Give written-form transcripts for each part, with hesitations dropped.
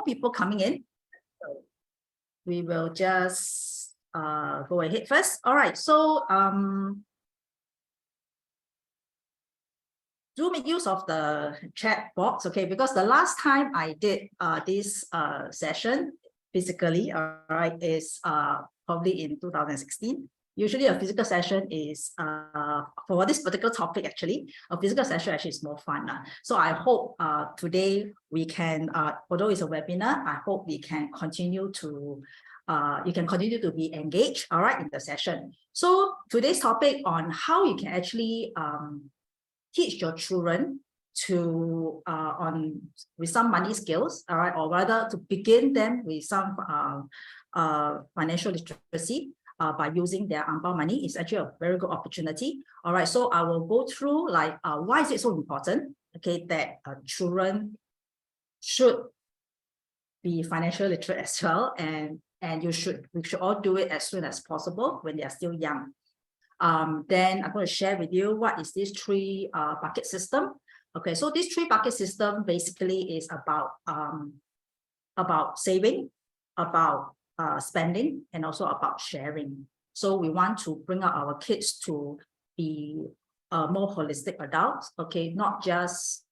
people coming in. So we will just go ahead first. All right, so do make use of the chat box, okay? Because the last time I did this session physically, all right, is probably in 2016. Usually a physical session is, for this particular topic actually, a physical session actually is more fun. So I hope today we can, although it's a webinar, I hope we can continue to, you can continue to be engaged, all right, in the session. So today's topic on how you can actually teach your children to with some money skills, all right, or rather to begin them with some financial literacy by using their Hongbaos money is actually a very good opportunity. All right, so I will go through like why is it so important, okay, that children should be financially literate as well, and we should all do it as soon as possible when they are still young. Then I'm going to share with you what is this three bucket system. Okay, so this three bucket system basically is about saving, about spending, and also about sharing. So we want to bring up our kids to be more holistic adults, okay, not just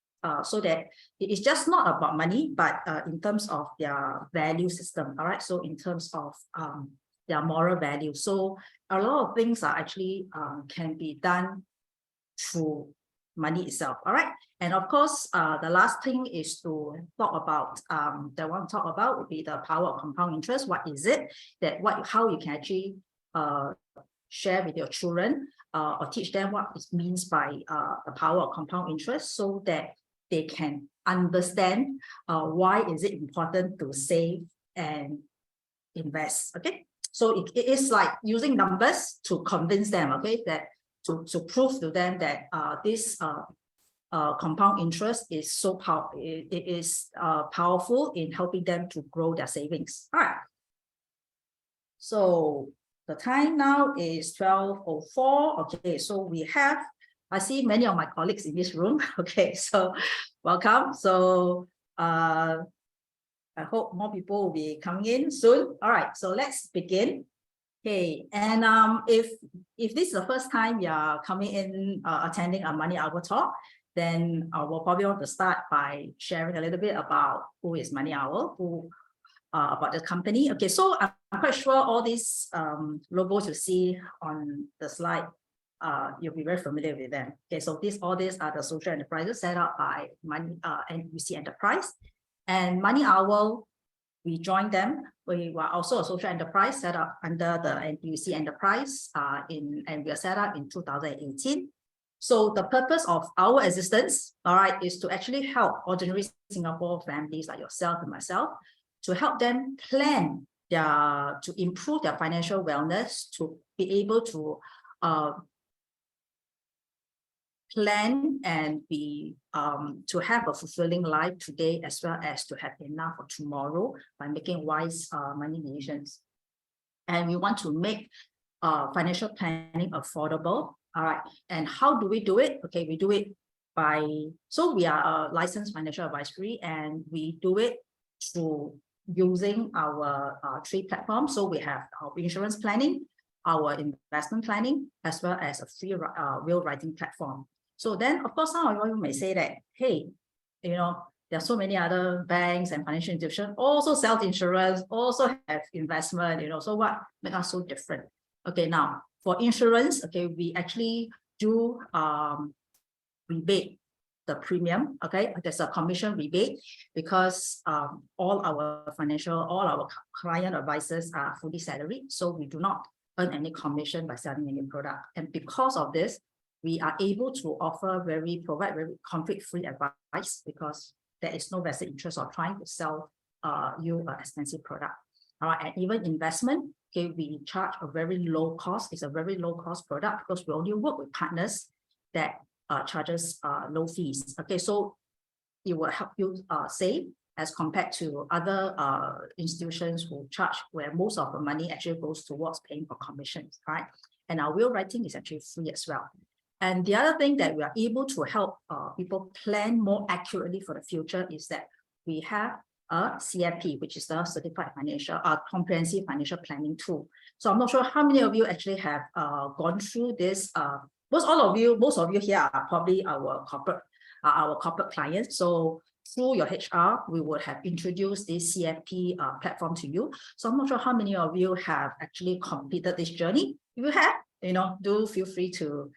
so that it is just not about money, but in terms of their value system, all right? So in terms of their moral value. So a lot of things are actually can be done through money itself, all right? And of course, the last thing is to talk about, that I want to talk about would be the power of compound interest. What is it? How you can actually share with your children or teach them what it means by the power of compound interest so that they can understand why is it important to save and invest, okay? So it is like using numbers to convince them, okay, that to prove to them that this compound interest is so powerful. It is powerful in helping them to grow their savings. All right. So the time now is 12:04. Okay, so we have, I see many of my colleagues in this room. Okay, so welcome. So I hope more people will be coming in soon. All right, so let's begin. Okay, and if this is the first time you're coming in attending a MoneyOwl talk, then we'll probably want to start by sharing a little bit about who is MoneyOwl, about the company. Okay, so I'm quite sure all these logos you see on the slide, you'll be very familiar with them. Okay, so all these are the social enterprises set up by NUC Enterprise. And MoneyOwl, we joined them. We were also a social enterprise set up under the NUC Enterprise and we are set up in 2018. So the purpose of our existence, all right, is to actually help ordinary Singapore families like yourself and myself to help them plan to improve their financial wellness, to be able to plan and be to have a fulfilling life today as well as to have enough for tomorrow by making wise money decisions. And we want to make financial planning affordable. All right. And how do we do it? Okay, we do it so we are a licensed financial advisory and we do it through using our three platforms. So we have our insurance planning, our investment planning, as well as a free will writing platform. So then, of course, some of you may say that, hey, you know, there are so many other banks and financial institutions also sell insurance, also have investment, you know, so what makes us so different? Okay, now for insurance, okay, we actually do rebate the premium, okay? There's a commission rebate because all our client advisors are fully salaried, so we do not earn any commission by selling any product. And because of this, we are able to provide very conflict-free advice because there is no vested interest of trying to sell you an expensive product. All right, and even investment, okay, we charge a very low cost. It's a very low cost product because we only work with partners that charges low fees. Okay, so it will help you save as compared to other institutions who charge where most of the money actually goes towards paying for commissions, right? And our will writing is actually free as well. And the other thing that we are able to help people plan more accurately for the future is that we have a CFP, which is the Certified Financial Comprehensive Financial Planning Tool. So I'm not sure how many of you actually have gone through this. Most of you here are probably our corporate clients. So through your HR, we would have introduced this CFP platform to you. So I'm not sure how many of you have actually completed this journey. If you have, do feel free to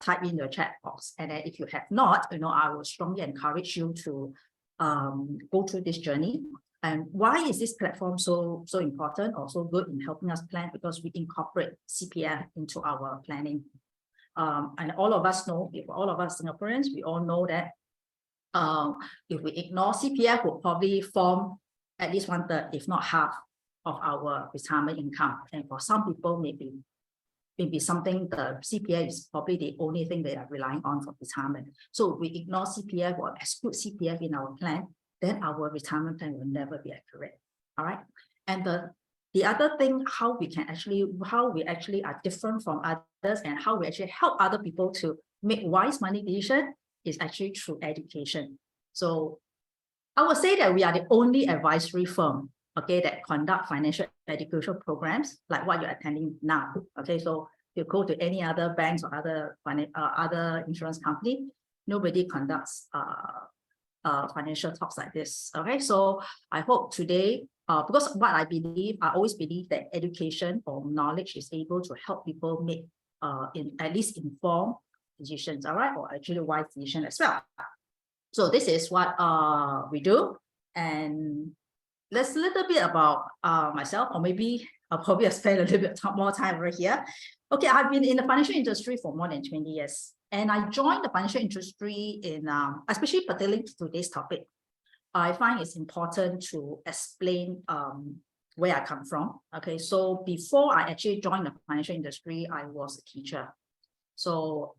type in your chat box. And then if you have not, I will strongly encourage you to go through this journey. And why is this platform so important or so good in helping us plan? Because we incorporate CPF into our planning. And all of us know, if all of us Singaporeans, we all know that if we ignore CPF, will probably form at least 1/3, if not half, of our retirement income. And for some people, maybe something, the CPF is probably the only thing they are relying on for retirement. So if we ignore CPF or exclude CPF in our plan, then our retirement plan will never be accurate. All right. And the other thing, how we actually are different from others and how we actually help other people to make wise money decisions is actually through education. So I would say that we are the only advisory firm, okay, that conduct financial education programs like what you're attending now. Okay, so you go to any other banks or other insurance company, nobody conducts financial talks like this. Okay, so I hope today, because what I always believe that education or knowledge is able to help people make at least informed decisions, all right, or actually wise decisions as well. So this is what we do, and let's a little bit about myself, or maybe I'll probably spend a little bit more time over here. Okay, I've been in the financial industry for more than 20 years. And I joined the financial industry in, especially pertaining to today's topic. I find it's important to explain where I come from. Okay, so before I actually joined the financial industry, I was a teacher. So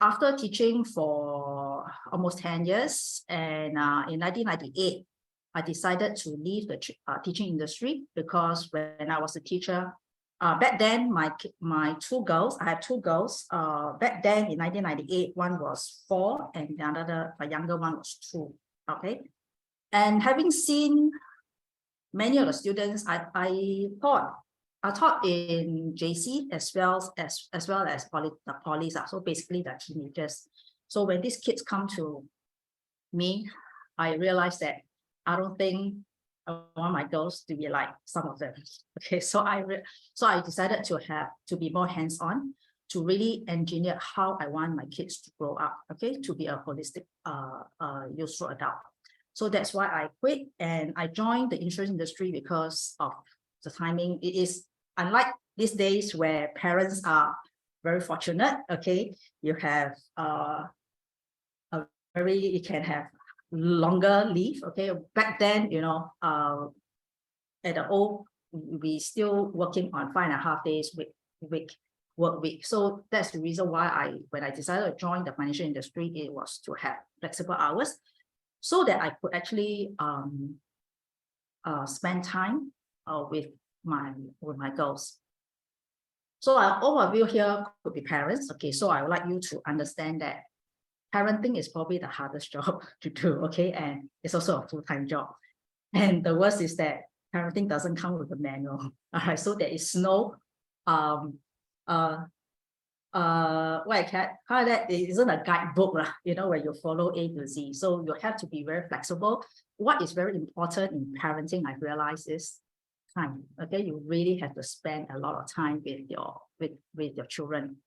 after teaching for almost 10 years, and in 1998, I decided to leave the teaching industry because when I was a teacher, back then, my two girls, I had two girls. Back then in 1998, one was 4 and the younger one was 2. Okay, and having seen many of the students, I taught in JC as well as the polys. So basically the teenagers. So when these kids come to me, I realized that I don't think I want my girls to be like some of them. Okay, so I decided to be more hands-on, to really engineer how I want my kids to grow up. Okay, to be a holistic, useful adult. So that's why I quit and I joined the insurance industry because of the timing. It is unlike these days where parents are very fortunate. Okay, you have you can have longer leave. Okay, back then, at the old, we still working on 5.5 days work week. So that's the reason why when I decided to join the financial industry, it was to have flexible hours so that I could actually spend time with my girls. So all of you here could be parents. Okay, so I would like you to understand that parenting is probably the hardest job to do, okay? And it's also a full-time job. And the worst is that parenting doesn't come with a manual. All right, so there is no it isn't a guidebook, where you follow A to Z. So you have to be very flexible. What is very important in parenting, I realize, is time. Okay, you really have to spend a lot of time with your children.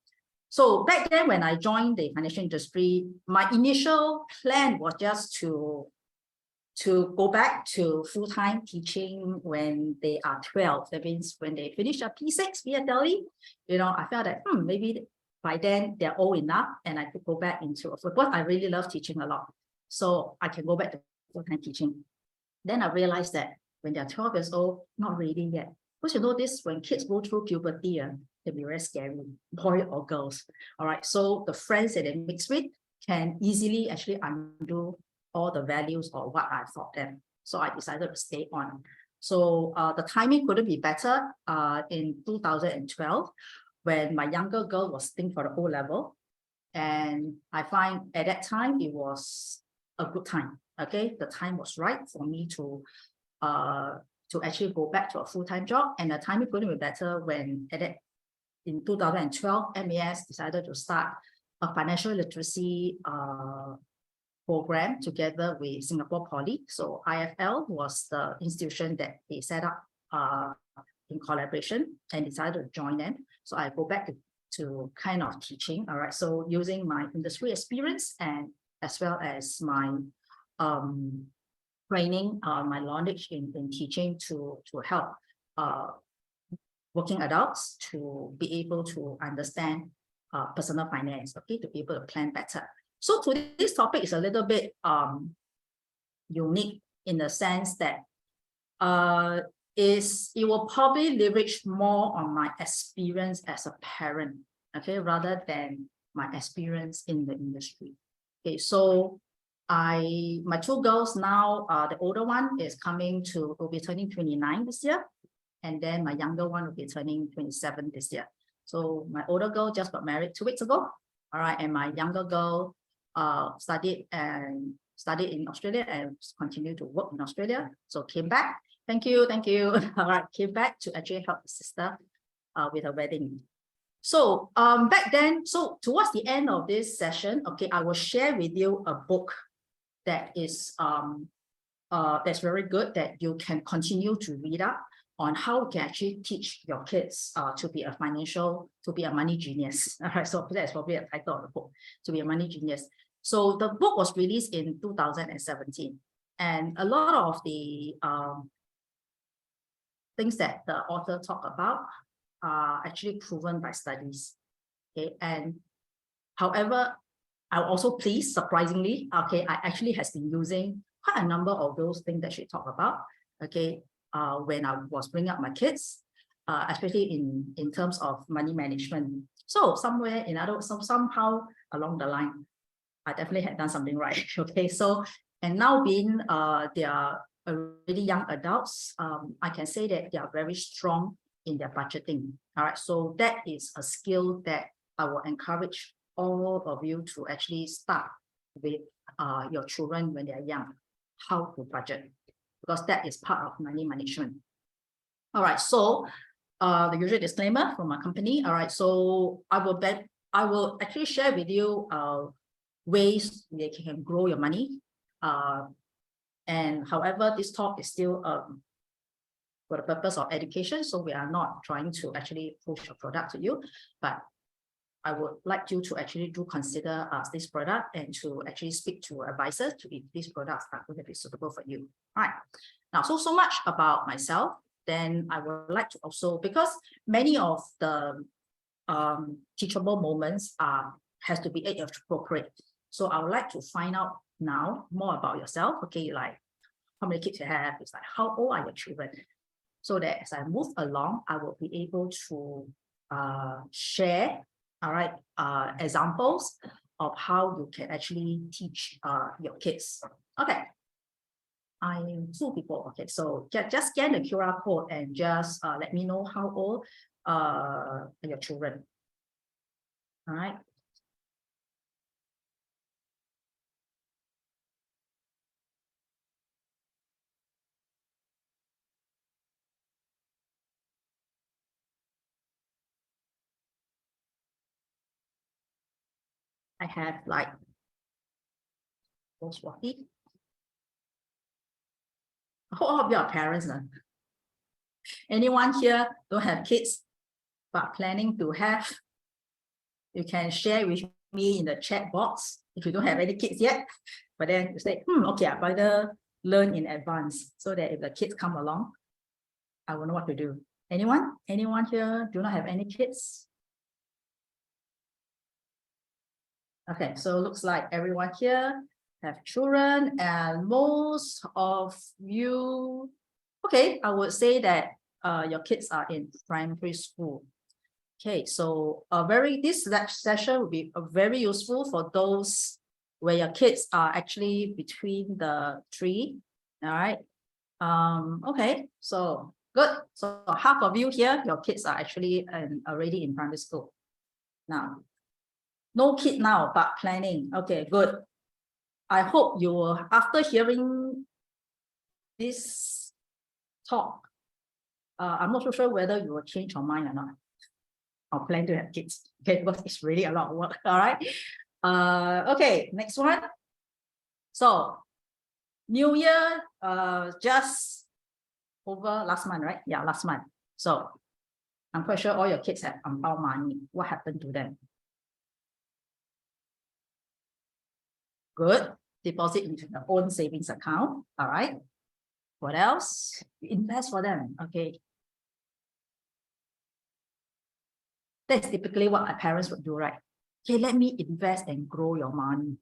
So back then, when I joined the financial industry, my initial plan was just to go back to full-time teaching when they are 12. That means when they finish a P6, PSLE, I felt that maybe by then they're old enough and I could go back into football. I really love teaching a lot. So I can go back to full-time teaching. Then I realized that when they're 12 years old, not ready yet. Because when kids go through puberty, can be very scary, boy or girls. All right, so the friends that they mix with can easily actually undo all the values or what I taught them. So I decided to stay on. So the timing couldn't be better in 2012 when my younger girl was sitting for the O level. And I find at that time it was a good time. Okay, the time was right for me to actually go back to a full-time job, and the timing couldn't be better when in 2012, MAS decided to start a financial literacy program together with Singapore Poly. So IFL was the institution that they set up in collaboration, and decided to join them. So I go back to kind of teaching. All right. So using my industry experience and as well as my training, my knowledge in teaching to help working adults to be able to understand personal finance, okay, to be able to plan better. So today's topic is a little bit unique in the sense that it will probably leverage more on my experience as a parent, okay, rather than my experience in the industry. Okay, so my two girls now, the older one will be turning 29 this year, and then my younger one will be turning 27 this year. So my older girl just got married 2 weeks ago, all right, and my younger girl studied in Australia and continued to work in Australia. So came back. Thank you. All right, came back to actually help the sister with her wedding. So back then, so towards the end of this session, okay, I will share with you a book that is that's very good, that you can continue to read up on how you can actually teach your kids to be a money genius. All right, so that's probably a title of the book, to be a money genius. So the book was released in 2017, and a lot of the things that the author talked about are actually proven by studies. Okay, and however, I'm also pleased, surprisingly, okay, I actually has been using quite a number of those things that she talked about, okay, when I was bringing up my kids, especially in terms of money management. So somehow along the line, I definitely had done something right. Okay, so, and now being they are already young adults, I can say that they are very strong in their budgeting. All right, so that is a skill that I will encourage all of you to actually start with your children when they are young, how to budget, because that is part of money management. All right, so the usual disclaimer from my company. All right, so I will actually share with you ways that you can grow your money. And however, this talk is still for the purpose of education, so we are not trying to actually push a product to you, but I would like you to actually consider this product and to actually speak to advisors to if these products are going to be suitable for you. All right. Now, so much about myself. Then I would like to also, because many of the teachable moments has to be age appropriate. So I would like to find out now more about yourself. Okay, like how many kids you have, it's like how old are your children, so that as I move along, I will be able to share, all right, examples of how you can actually teach your kids. Okay, I am 2 people. Okay, so just scan the QR code and just let me know how old are your children. All right. I have like almost 40. All of you are parents now. Anyone here don't have kids but planning to have? You can share with me in the chat box if you don't have any kids yet. But then you say, okay, I better learn in advance so that if the kids come along, I will know what to do. Anyone? Anyone here do not have any kids? Okay, so it looks like everyone here have children, and most of you, okay, I would say that your kids are in primary school. Okay, so this session will be very useful for those where your kids are actually between the 3. All right. Okay, so good. So half of you here, your kids are actually already in primary school. Now, no kid now, but planning. Okay, good. I hope you will, after hearing this talk, I'm not so sure whether you will change your mind or not, or plan to have kids, okay, because it's really a lot of work. All right. Okay, next one. So New Year, just over last month, right? Yeah, last month. So I'm quite sure all your kids have Hongbaos money. What happened to them? Good. Deposit into their own savings account. All right. What else? Invest for them. Okay. That's typically what our parents would do, right? Okay, let me invest and grow your money.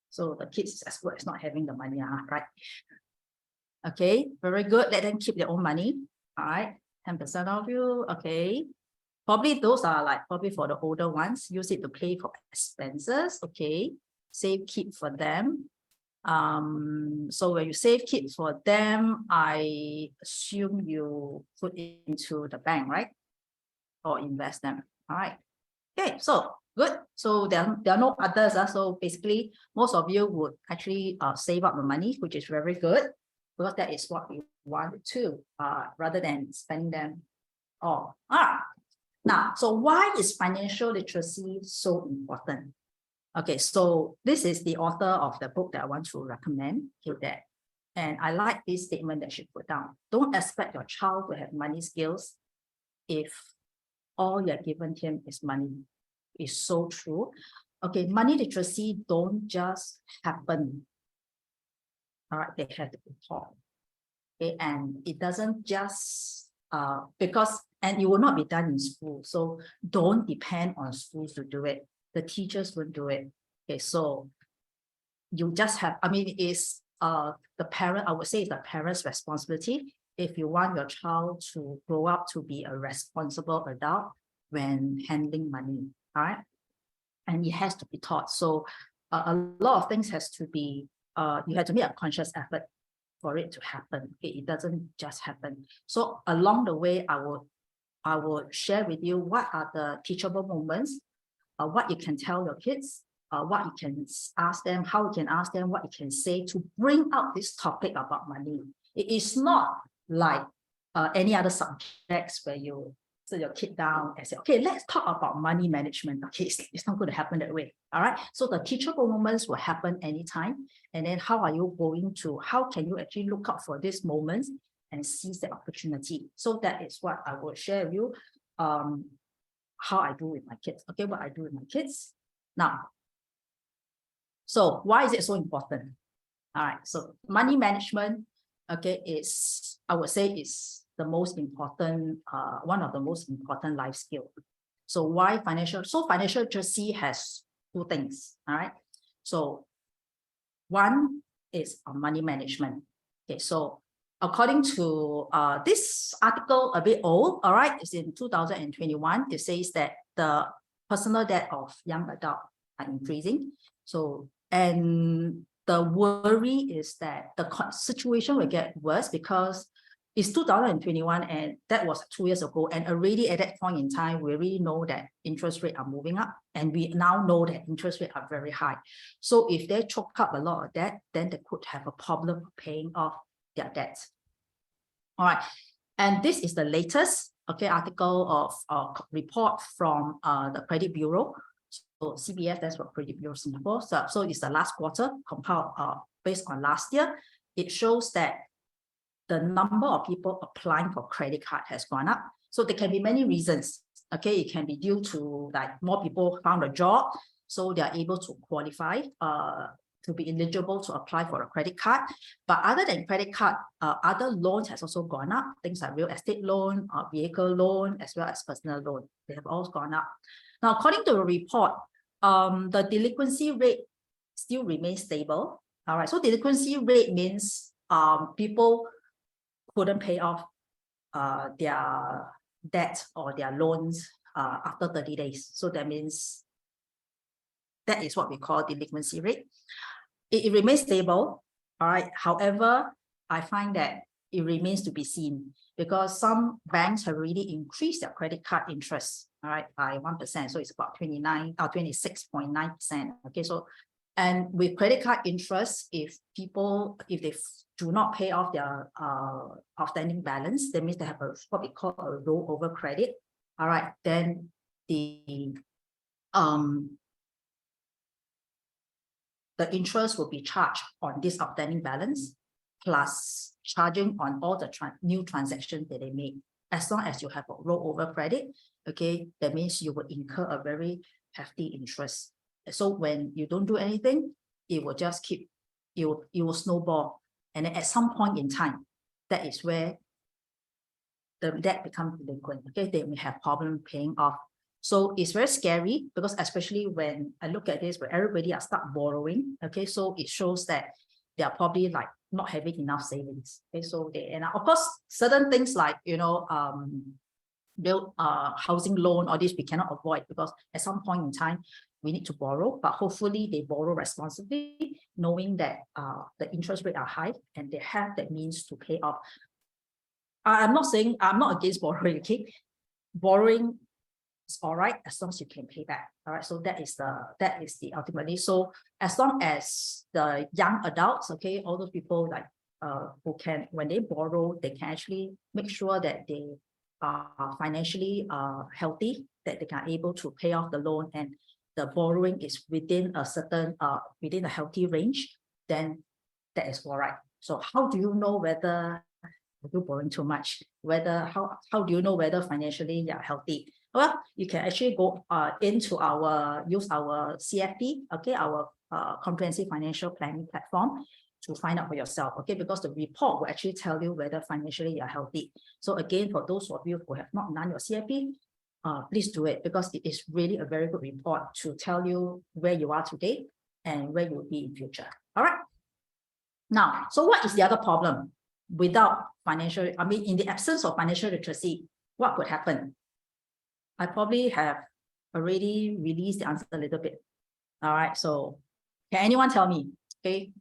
So the kids is as good as not having the money, right? Okay, very good. Let them keep their own money. All right, 10% of you. Okay. Probably those are like probably for the older ones. Use it to pay for expenses. Okay. Save, keep for them. So when you save, keep for them, I assume you put it into the bank, right? Or invest them. All right. Okay, so good. So there are no others. So basically, most of you would actually save up the money, which is very good, because that is what we want to, rather than spending them all. Now, so why is financial literacy so important? Okay, so this is the author of the book that I want to recommend to that. And I like this statement that she put down. Don't expect your child to have money skills if all you're given him is money. It's so true. Okay, money literacy don't just happen. All right, they have to be taught. Okay, and it doesn't just because, and it will not be done in school. So don't depend on schools to do it. The teachers will do it. Okay, so you just have, I mean, it's the parent, I would say it's the parent's responsibility if you want your child to grow up to be a responsible adult when handling money. All right. And it has to be taught. So a lot of things has to be, you have to make a conscious effort for it to happen. Okay? It doesn't just happen. So along the way, I will share with you what are the teachable moments, what you can tell your kids, what you can ask them, how you can ask them, what you can say to bring out this topic about money. It is not like any other subjects where you sit your kid down and say, okay, let's talk about money management. Okay, it's not going to happen that way. All right. So the teachable moments will happen anytime. And then how are you going to, how can you actually look out for these moments and seize the opportunity? So that is what I will share with you. How I do with my kids. Okay, what I do with my kids. Now, so why is it so important? All right, so money management, okay, is, I would say, is the most important, one of the most important life skill. So why financial? So financial literacy has two things. All right. So one is money management. Okay, so according to this article, a bit old, all right, it's in 2021. It says that the personal debt of young adults are increasing. So, and the worry is that the situation will get worse because it's 2021 and that was 2 years ago. And already at that point in time, we already know that interest rates are moving up. And we now know that interest rates are very high. So if they choke up a lot of debt, then they could have a problem paying off their debts. All right. And this is the latest, okay, article of report from the Credit Bureau. So CBS, that's what Credit Bureau Singapore. So it's the last quarter compiled based on last year. It shows that the number of people applying for credit card has gone up. So there can be many reasons. Okay, it can be due to like more people found a job, so they are able to qualify to be eligible to apply for a credit card. But other than credit card, other loans has also gone up. Things like real estate loan, vehicle loan, as well as personal loan. They have all gone up. Now, according to the report, the delinquency rate still remains stable. All right, so delinquency rate means people couldn't pay off their debt or their loans after 30 days. So that means that is what we call delinquency rate. It remains stable. All right. However, I find that it remains to be seen because some banks have already increased their credit card interest, all right, by 1%. So it's about 26.9%. Okay, so And with credit card interest, if they do not pay off their outstanding balance, that means they have what we call a rollover credit. All right, then the interest will be charged on this outstanding balance, plus charging on all the new transactions that they make. As long as you have a rollover credit, okay, that means you will incur a very hefty interest. So when you don't do anything, it will just keep, it will snowball. And then at some point in time, that is where the debt becomes delinquent. Okay, they may have problem paying off. So it's very scary, because especially when I look at this, where everybody are start borrowing. Okay, so it shows that they are probably like not having enough savings. Okay, so and of course, certain things like, build housing loan, or this we cannot avoid, because at some point in time we need to borrow, but hopefully they borrow responsibly, knowing that the interest rate are high and they have the means to pay off. I'm not saying I'm not against borrowing. Okay, borrowing is all right as long as you can pay back. All right, so that is the ultimately. So as long as the young adults, okay, all those people like who can, when they borrow, they can actually make sure that they are financially healthy, that they are able to pay off the loan, and the borrowing is within a certain within a healthy range, then that is all right. So how do you know whether you're borrowing too much? Whether how do you know whether financially you're healthy? Well, you can actually go into use our CFP, okay, our comprehensive financial planning platform, to find out for yourself, okay, because the report will actually tell you whether financially you're healthy. So again, for those of you who have not done your CFP, please do it, because it is really a very good report to tell you where you are today and where you will be in future. All right. Now, so what is the other problem? Without financial, I mean, in the absence of financial literacy, what could happen? I probably have already released the answer a little bit. All right, so can anyone tell me, okay,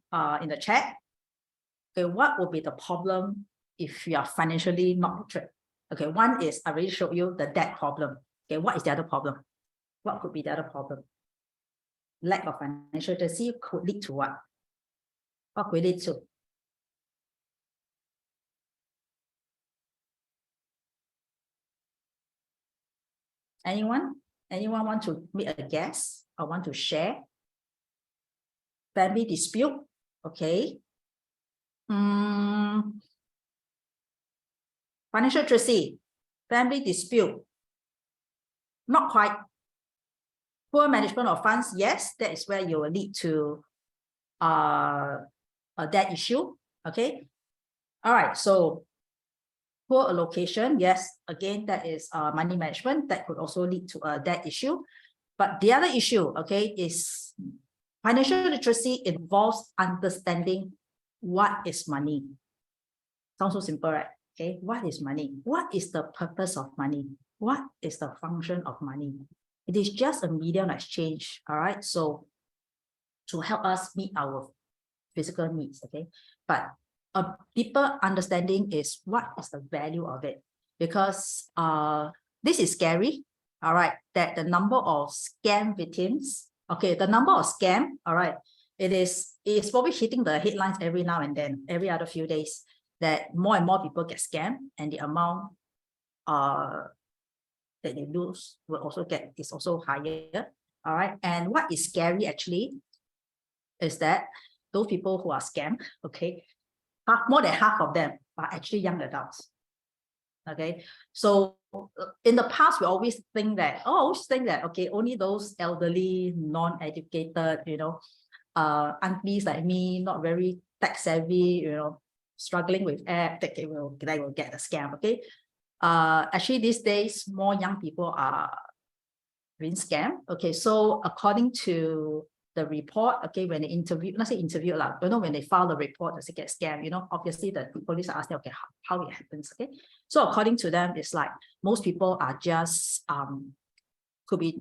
in the chat, okay, what will be the problem if you are financially not literate? Okay, one is I already showed you the debt problem. Okay, what is the other problem? What could be the other problem? Lack of financial literacy could lead to what? What could lead to? Anyone? Anyone want to make a guess or want to share? Family dispute, okay. Financial literacy, family dispute, not quite. Poor management of funds, yes, that is where you will lead to a debt issue, okay. All right, so poor allocation, yes, again, that is money management, that could also lead to a debt issue. But the other issue, okay, is financial literacy involves understanding what is money. Sounds so simple, right? Okay, what is money? What is the purpose of money? What is the function of money? It is just a medium of exchange, all right? So to help us meet our physical needs, okay? But a deeper understanding is what is the value of it? Because this is scary, all right, that the number of scam victims, okay, the number of scam, all right, it's probably hitting the headlines every now and then, every other few days, that more and more people get scammed, and the amount that they lose will also is also higher. All right. And what is scary actually is that those people who are scammed, okay, more than half of them are actually young adults. Okay. So in the past, we always think that, okay, only those elderly, non-educated, aunties like me, not very tech savvy, struggling with app, that they will get a scam. Okay. Actually, these days, more young people are being scammed. Okay, so according to the report, okay, when they interview, let's say interview, when they file the report, does it get scammed? Obviously the police are asking, okay, how it happens, okay? So according to them, it's like most people are just, could be,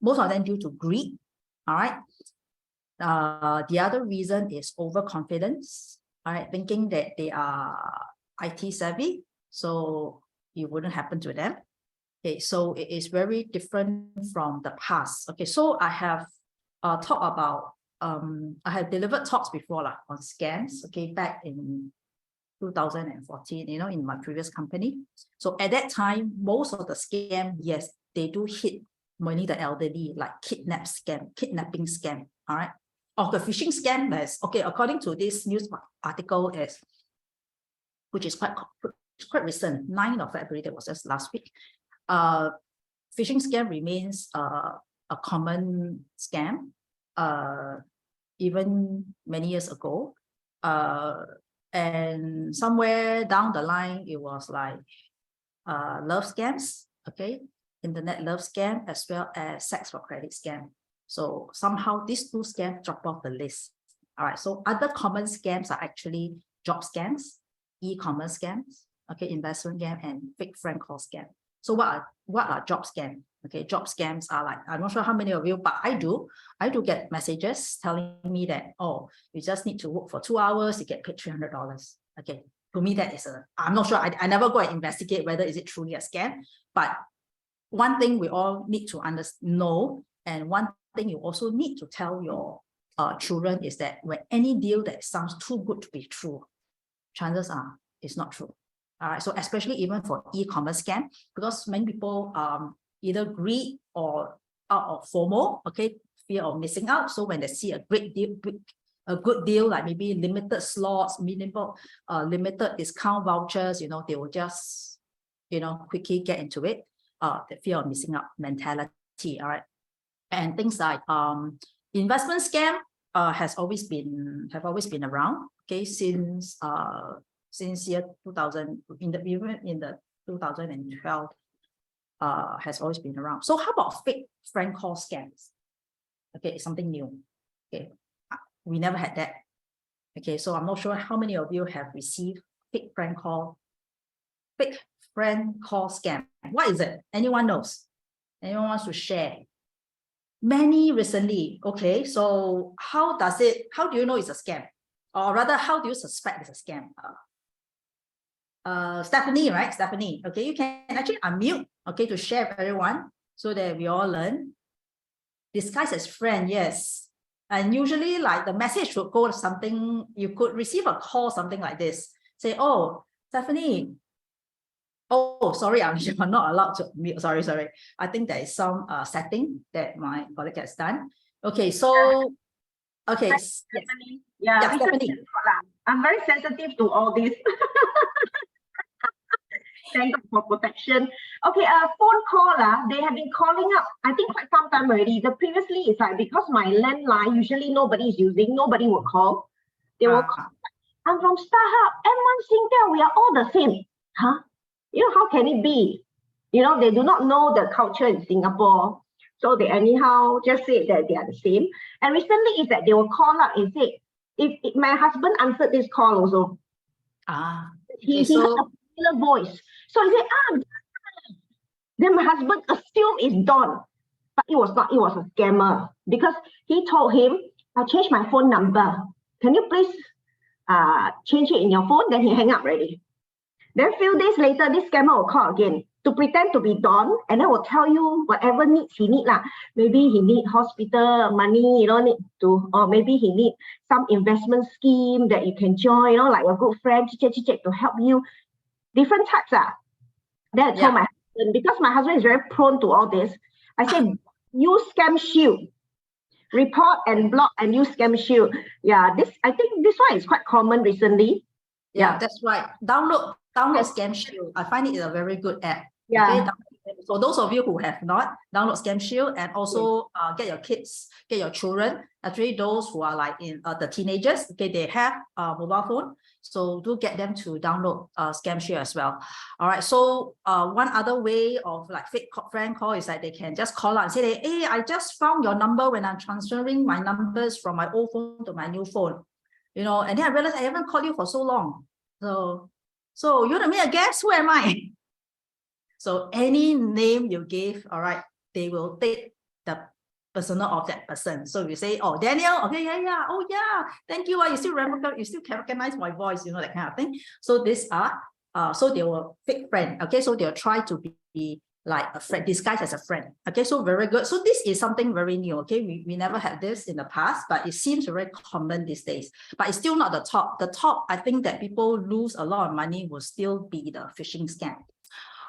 most of them due to greed, all right? The other reason is overconfidence, all right, thinking that they are IT savvy, so it wouldn't happen to them. Okay, so it is very different from the past. Okay, so I have talked about I have delivered talks before on scams, okay, back in 2014, in my previous company. So at that time, most of the scam, yes, they do hit mainly the elderly, like kidnapping scam, all right? Or the phishing scam is, okay, according to this news article, which is quite recent, 9th of February, that was just last week. Phishing scam remains a common scam, even many years ago. And somewhere down the line, it was like love scams, okay? Internet love scam, as well as sex for credit scam. So somehow these 2 scams drop off the list. All right, so other common scams are actually job scams, e-commerce scams, okay, investment scam, and fake friend call scam. So what are job scams? Okay, job scams are like, I'm not sure how many of you, but I do get messages telling me that, oh, you just need to work for 2 hours, you get paid $300. Okay, to me, that is I'm not sure, I never go and investigate whether is it truly a scam, but one thing we all need to know, and one thing you also need to tell your children is that when any deal that sounds too good to be true, chances are it's not true. All right, so especially even for e-commerce scam, because many people either greed or out of FOMO, okay, fear of missing out. So when they see a great deal, a good deal, like maybe limited slots, minimal limited discount vouchers, they will just, quickly get into it. The fear of missing out mentality, all right. And things like investment scam have always been around, okay, since year 2000, even in the 2012, has always been around. So how about fake friend call scams? Okay, it's something new. Okay, we never had that. Okay, so I'm not sure how many of you have received fake friend call scam. What is it? Anyone knows? Anyone wants to share? Many recently. Okay, so how do you know it's a scam? Or rather, how do you suspect it's a scam? Stephanie, right? Stephanie. Okay, you can actually unmute, okay, to share with everyone so that we all learn. Disguise as friend, yes. And usually, like, the message would go something, you could receive a call, something like this. Say, oh, Stephanie. Oh, sorry, I'm not allowed to mute. Sorry. I think there is some setting that my colleague has done. Okay, so, okay. Stephanie. Yeah, Stephanie. I'm very sensitive to all this. Thank God for protection. Okay, phone call, they have been calling up, I think quite some time already. The previously is like, because my landline, usually nobody is using, nobody will call. They will call. I'm from StarHub, M1 Singtel, we are all the same. Huh? How can it be? They do not know the culture in Singapore. So they anyhow just say that they are the same. And recently is that they will call up and say, if my husband answered this call also. He heard a particular voice. So he said, then my husband assumed it's Don. But it was not, it was a scammer. Because he told him, I changed my phone number. Can you please change it in your phone? Then he hang up already. Then a few days later, this scammer will call again to pretend to be Don, and then will tell you whatever needs he need lah. Maybe he need hospital money, or maybe he need some investment scheme that you can join, like a good friend, chit-chat to help you. Different types. Then I told my husband, because my husband is very prone to all this, I said, use Scam Shield. Report and block and use Scam Shield. Yeah, I think this one is quite common recently. Yeah, that's right. Download Scam Shield. I find it a very good app. Yeah. Okay? So those of you who have not, download Scam Shield, and also get your kids, get your children, actually those who are like in the teenagers, okay, they have a mobile phone. So do get them to download Scam Shield as well. All right. So one other way of like fake friend call is that they can just call out and say, hey, I just found your number when I'm transferring my numbers from my old phone to my new phone. And then I realized I haven't called you for so long. So you want to meet a guest? Who am I? So any name you give, all right, they will take the persona of that person. So you say, oh, Daniel, okay, yeah, oh yeah, thank you. You still remember, you still can recognize my voice, that kind of thing. So these are, so they will fake friend. Okay, so they'll try to be like a friend, disguised as a friend. Okay, so very good. So this is something very new. Okay, we never had this in the past, but it seems very common these days. But it's still not the top. The top, I think that people lose a lot of money will still be the phishing scam.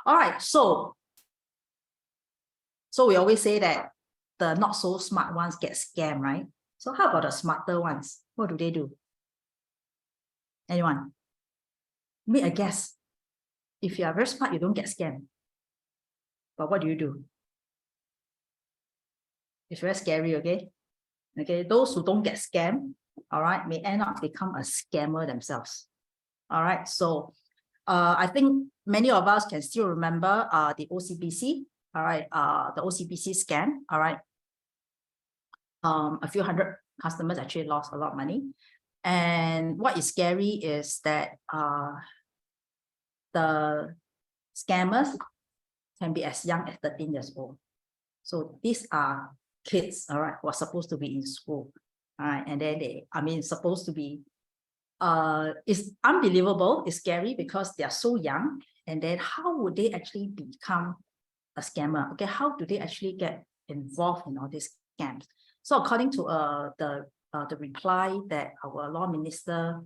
All right, so we always say that the not so smart ones get scammed, right? So how about the smarter ones? What do they do? Anyone? Make a guess. If you are very smart, you don't get scammed. But what do? It's very scary, okay? Okay, those who don't get scammed, all right, may end up become a scammer themselves. All right, so I think many of us can still remember the OCBC, all right, the OCBC scam, all right. A few hundred customers actually lost a lot of money. And what is scary is that the scammers can be as young as 13 years old. So these are kids, all right, who are supposed to be in school, all right, and then supposed to be, it's unbelievable, it's scary because they are so young, and then how would they actually become a scammer? Okay, how do they actually get involved in all these scams? So according to the reply that our law minister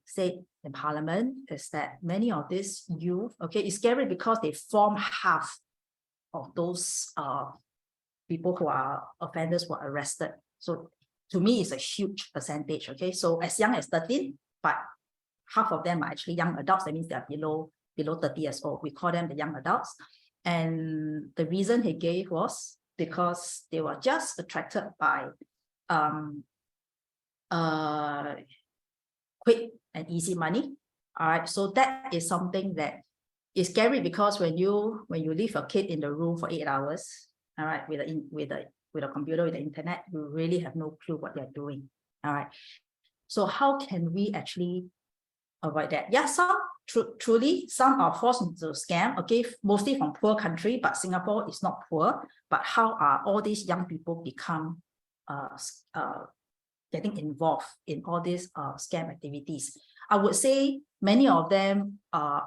said in Parliament is that many of these youth, okay, it's scary because they form half of those people who are offenders who are arrested. So to me, it's a huge percentage, okay? So as young as 13, but half of them are actually young adults. That means they're below 30 years old. We call them the young adults. And the reason he gave was because they were just attracted by quick and easy money. All right, so that is something that is scary because when you leave a kid in the room for 8 hours, all right, with a computer, with the internet, you really have no clue what they're doing. All right, so how can we actually avoid that? Yeah, some truly some are forced into scam, okay, mostly from poor country, but Singapore is not poor. But how are all these young people become getting involved in all these scam activities? I would say many of them are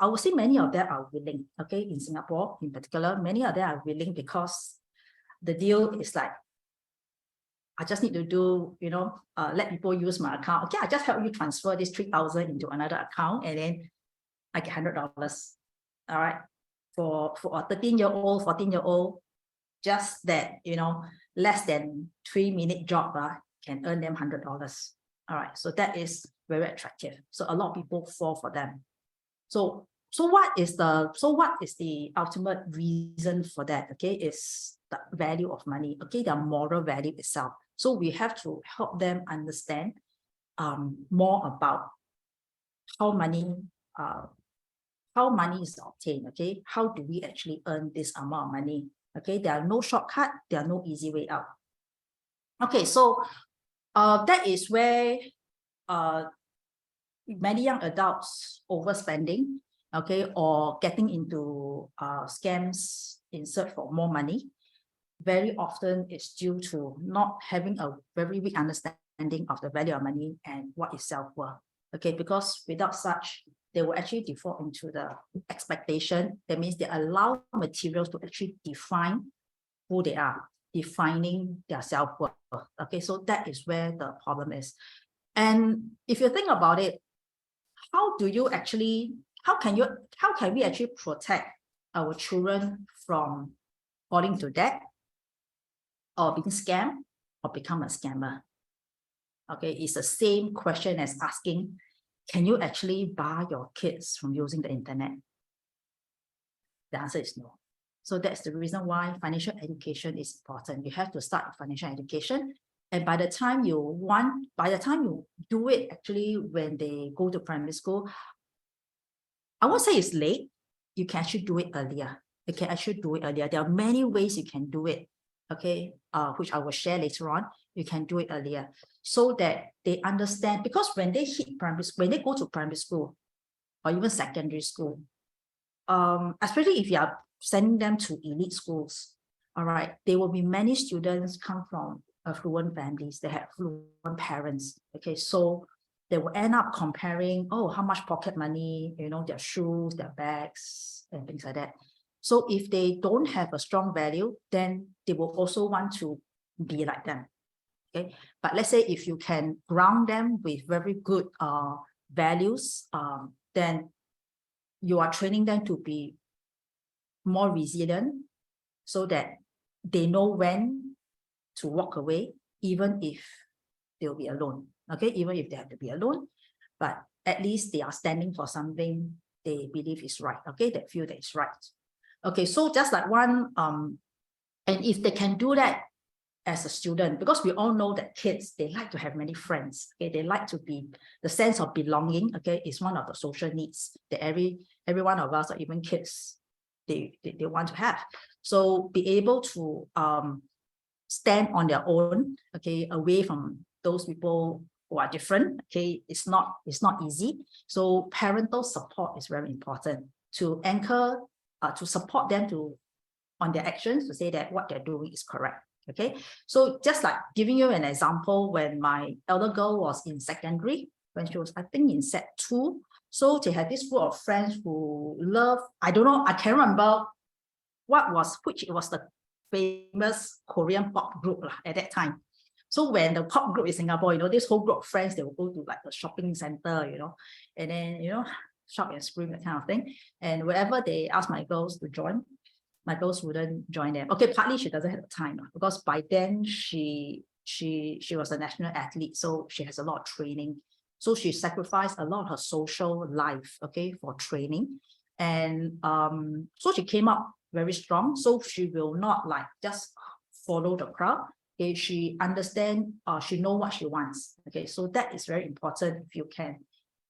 willing, okay, in Singapore in particular. Many of them are willing because the deal is like, I just need to do, let people use my account. Okay, I just help you transfer this 3,000 into another account, and then I get $100. All right, for a 13-year-old, 14-year-old, just that, less than 3-minute job can earn them $100. All right, so that is very attractive. So a lot of people fall for them. So what is the ultimate reason for that? Okay, is the value of money. Okay, the moral value itself. So we have to help them understand more about how money is obtained. Okay, how do we actually earn this amount of money? Okay, there are no shortcut, there are no easy way out. Okay, so that is where many young adults overspending, okay, or getting into scams in search for more money. Very often it's due to not having a very weak understanding of the value of money and what is self-worth. Okay, because without such, they will actually default into the expectation. That means they allow materials to actually define who they are, defining their self-worth. Okay, so that is where the problem is. And if you think about it, how can we actually protect our children from falling into debt or being scammed or become a scammer? Okay, it's the same question as asking, can you actually bar your kids from using the internet? The answer is no. So that's the reason why financial education is important. You have to start with financial education. And by the time you do it, actually, when they go to primary school, I won't say it's late. You can actually do it earlier. There are many ways you can do it, okay, which I will share later on. You can do it earlier so that they understand, because when they go to primary school or even secondary school, especially if you are sending them to elite schools, all right, there will be many students come from affluent families. They have affluent parents, okay, so they will end up comparing, how much pocket money, their shoes, their bags, and things like that. So if they don't have a strong value, then they will also want to be like them. Okay, but let's say if you can ground them with very good values, then you are training them to be more resilient, so that they know when to walk away, even if they'll be alone. Okay, even if they have to be alone, but at least they are standing for something they believe is right. Okay, they feel that it's right. Okay, so just like one, and if they can do that as a student, because we all know that kids, they like to have many friends. Okay, they like to be, the sense of belonging, okay, is one of the social needs that every one of us, or even kids, they want to have. So be able to stand on their own, okay, away from those people who are different. Okay, it's not easy. So parental support is very important to anchor, to support them to on their actions, to say that what they're doing is correct. Okay, so just like giving you an example, when my elder girl was in secondary, when she was, I think, in Set 2, so they had this group of friends who love, I don't know, I can't remember which it was the famous Korean pop group at that time. So when the pop group in Singapore, this whole group of friends, they will go to like the shopping center, and then, shop and scream, that kind of thing. And wherever they ask my girls to join, my girls wouldn't join them. Okay, partly she doesn't have the time, because by then she was a national athlete, so she has a lot of training. So she sacrificed a lot of her social life, okay, for training. And so she came up very strong. So she will not like just follow the crowd. Okay, she understands, she knows what she wants. Okay, so that is very important if you can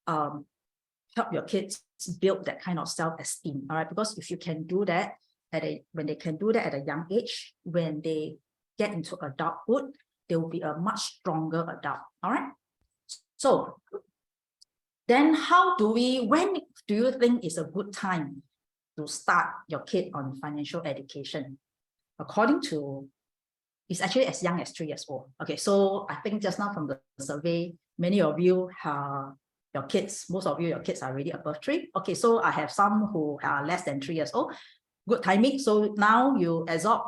help your kids build that kind of self-esteem. All right, because if you can do that when they can do that at a young age, when they get into adulthood, they will be a much stronger adult. All right. So then when do you think is a good time to start your kid on financial education? According to, it's actually as young as 3 years old. Okay, so I think just now from the survey, many of you have your kids, most of you, your kids are already above 3. Okay, so I have some who are less than 3 years old. Good timing. So now you absorb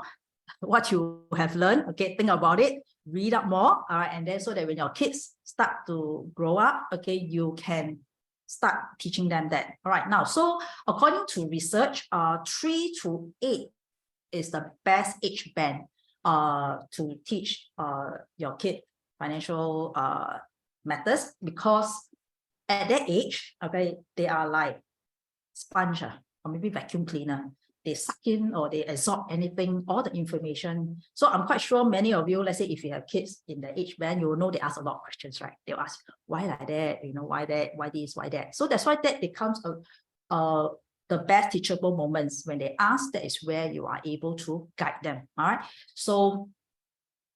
what you have learned. Okay, think about it, read up more. All right, and then so that when your kids start to grow up, okay, you can start teaching them that. All right, now, so according to research, 3 to 8 is the best age band to teach your kid financial methods, because at that age, okay, they are like sponge or maybe vacuum cleaner. They suck in or they absorb anything, all the information. So I'm quite sure many of you, let's say if you have kids in the age band, you will know they ask a lot of questions, right? They'll ask, why like that? Why that? Why this? Why that? So that's why that becomes the best teachable moments. When they ask, that is where you are able to guide them. All right. So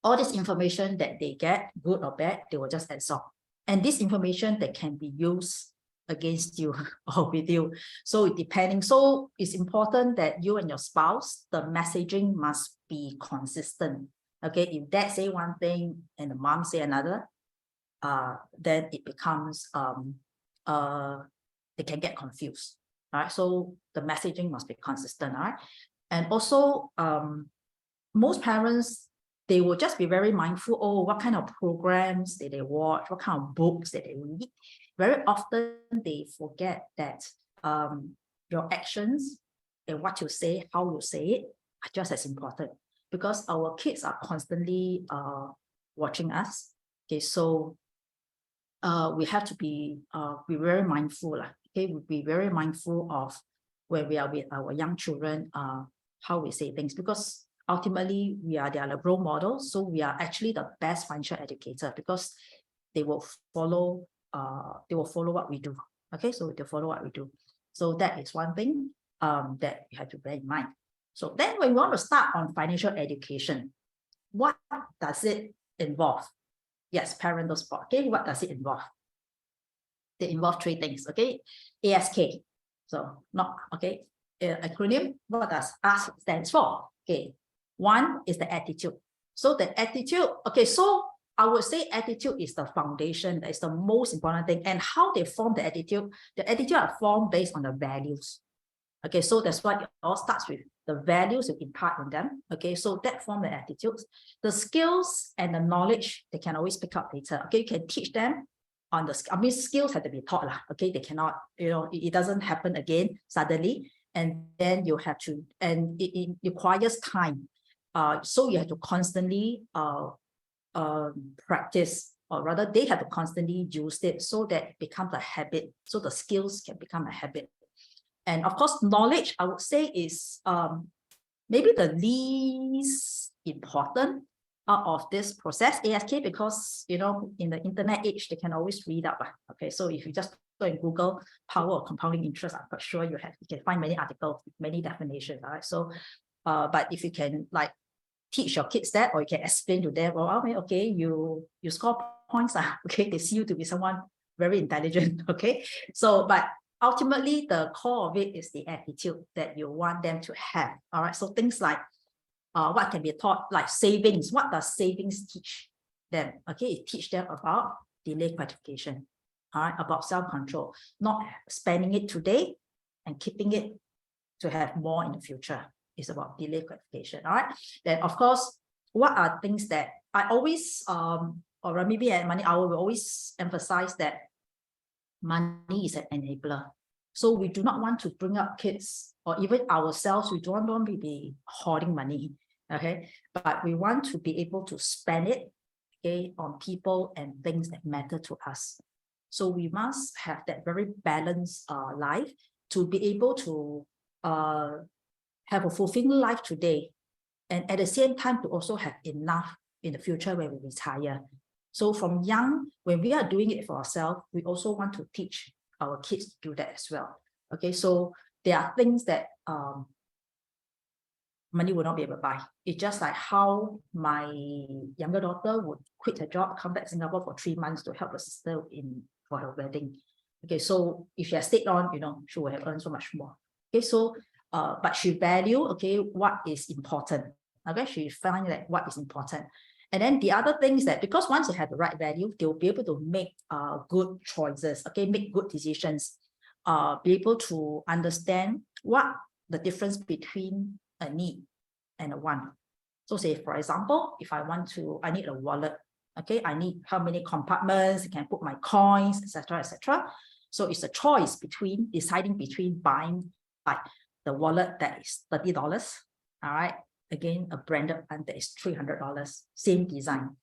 all this information that they get, good or bad, they will just absorb. And this information that can be used against you or with you. So depending, so it's important that you and your spouse, the messaging must be consistent. Okay, if dad say one thing and the mom say another, then it becomes they can get confused. All right, so the messaging must be consistent. All right, and also most parents, they will just be very mindful, oh, what kind of programs did they watch, what kind of books did they read. Very often they forget that your actions and what you say, how you say it, are just as important, because our kids are constantly watching us. Okay, so we have to be very mindful. Okay, we'll be very mindful of when we are with our young children, how we say things, because ultimately we are their role models. So we are actually the best financial educator, because they will follow what we do. Okay, so they follow what we do. So that is one thing that you have to bear in mind. So then when we want to start on financial education, what does it involve? Yes, parental support. Okay, what does it involve? They involve 3 things. Okay, ASK. So not okay. Acronym. What does ASK stands for? Okay, 1 is the attitude. So the attitude. Okay, so I would say attitude is the foundation. That is the most important thing. And how they form the attitude are formed based on the values. Okay, so that's why it all starts with the values you impart in them. Okay, so that form the attitudes, the skills and the knowledge they can always pick up later. Okay, you can teach them on the, I mean, skills have to be taught lah. Okay, they cannot, you know, it doesn't happen again suddenly, and then you have to, and it requires time. So you have to constantly practice, or rather they have to constantly use it so that it becomes a habit. So the skills can become a habit. And of course, knowledge, I would say, is maybe the least important out of this process, ASK, because, you know, in the internet age, they can always read up. Okay, so if you just go and Google power of compounding interest, I'm quite sure you can find many articles, many definitions. All right, so, but if you can like teach your kids that, or you can explain to them, well, okay, you score points, okay, they see you to be someone very intelligent, okay, so, but ultimately the core of it is the attitude that you want them to have. All right, so things like what can be taught, like savings. What does savings teach them? Okay, it teach them about delayed gratification, all right, about self-control, not spending it today and keeping it to have more in the future. Is about delayed gratification. All right, then of course, what are things that I always or maybe at MoneyOwl we always emphasize that money is an enabler. So we do not want to bring up kids, or even ourselves, we don't want to be hoarding money, okay, but we want to be able to spend it, okay, on people and things that matter to us. So we must have that very balanced life to be able to have a fulfilling life today, and at the same time to also have enough in the future when we retire. So from young, when we are doing it for ourselves, we also want to teach our kids to do that as well. Okay, so there are things that money will not be able to buy. It's just like how my younger daughter would quit her job, come back to Singapore for 3 months to help her sister for her wedding. Okay, so if she has stayed on, you know, she would have earned so much more. Okay, so but she value, okay, what is important. Okay, she find that what is important. And then the other thing is that because once they have the right value, they will be able to make good choices, okay, make good decisions, be able to understand what the difference between a need and a want. So say, for example, if I need a wallet, okay, I need how many compartments, I can put my coins, etc., etc. So it's a choice between deciding between buying like the wallet that is $30, all right, again, a branded one that is $300, same design.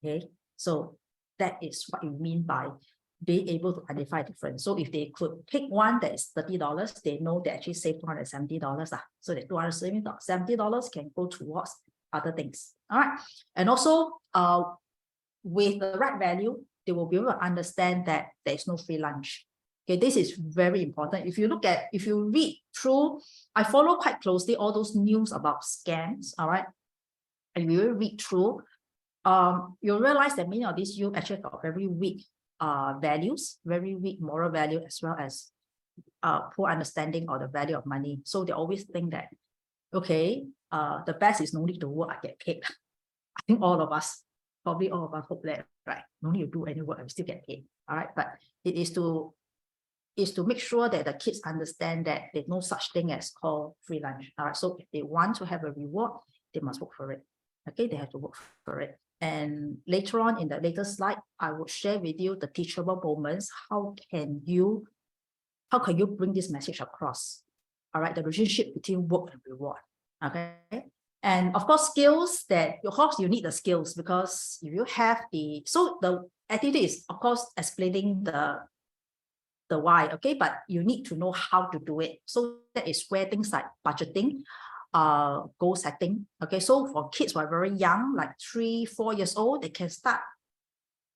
Okay, so that is what you mean by being able to identify difference. So if they could pick one that is $30, they know they actually save $270. So the $270 can go towards other things. All right, and also with the right value, they will be able to understand that there is no free lunch. Okay, this is very important. If you read through, I follow quite closely all those news about scams, all right? And you read through, you'll realize that many of these youth actually got very weak values, very weak moral value, as well as poor understanding of the value of money. So they always think that, okay, the best is no need to work, I get paid. I think probably all of us hope that, right? No need to do any work, I still get paid. All right, but it is to make sure that the kids understand that there's no such thing as called free lunch. All right, so if they want to have a reward, they must work for it. Okay, they have to work for it. And later on in the later slide, I will share with you the teachable moments. How can you bring this message across? All right, the relationship between work and reward. Okay, and of course, skills that of course you need the skills, because if you have the attitude is of course explaining the why, okay, but you need to know how to do it. So that is where things like budgeting, goal setting. Okay, so for kids who are very young, like 3-4 years old, they can start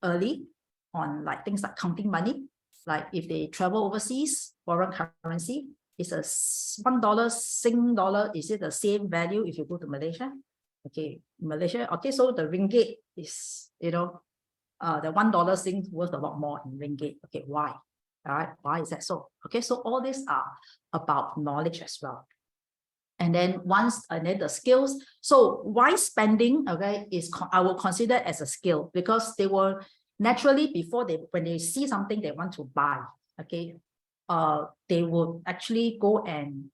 early on like things like counting money. Like if they travel overseas, foreign currency, it's a $1 Sing dollar. Is it the same value if you go to Malaysia? Okay, Malaysia. Okay, so the ringgit is, you know, the $1 Sing worth a lot more in ringgit. Okay, why? All right, why is that so? Okay, so all these are about knowledge as well. And then the skills. So why spending, okay, I will consider as a skill, because they will naturally, when they see something they want to buy, okay, they would actually go and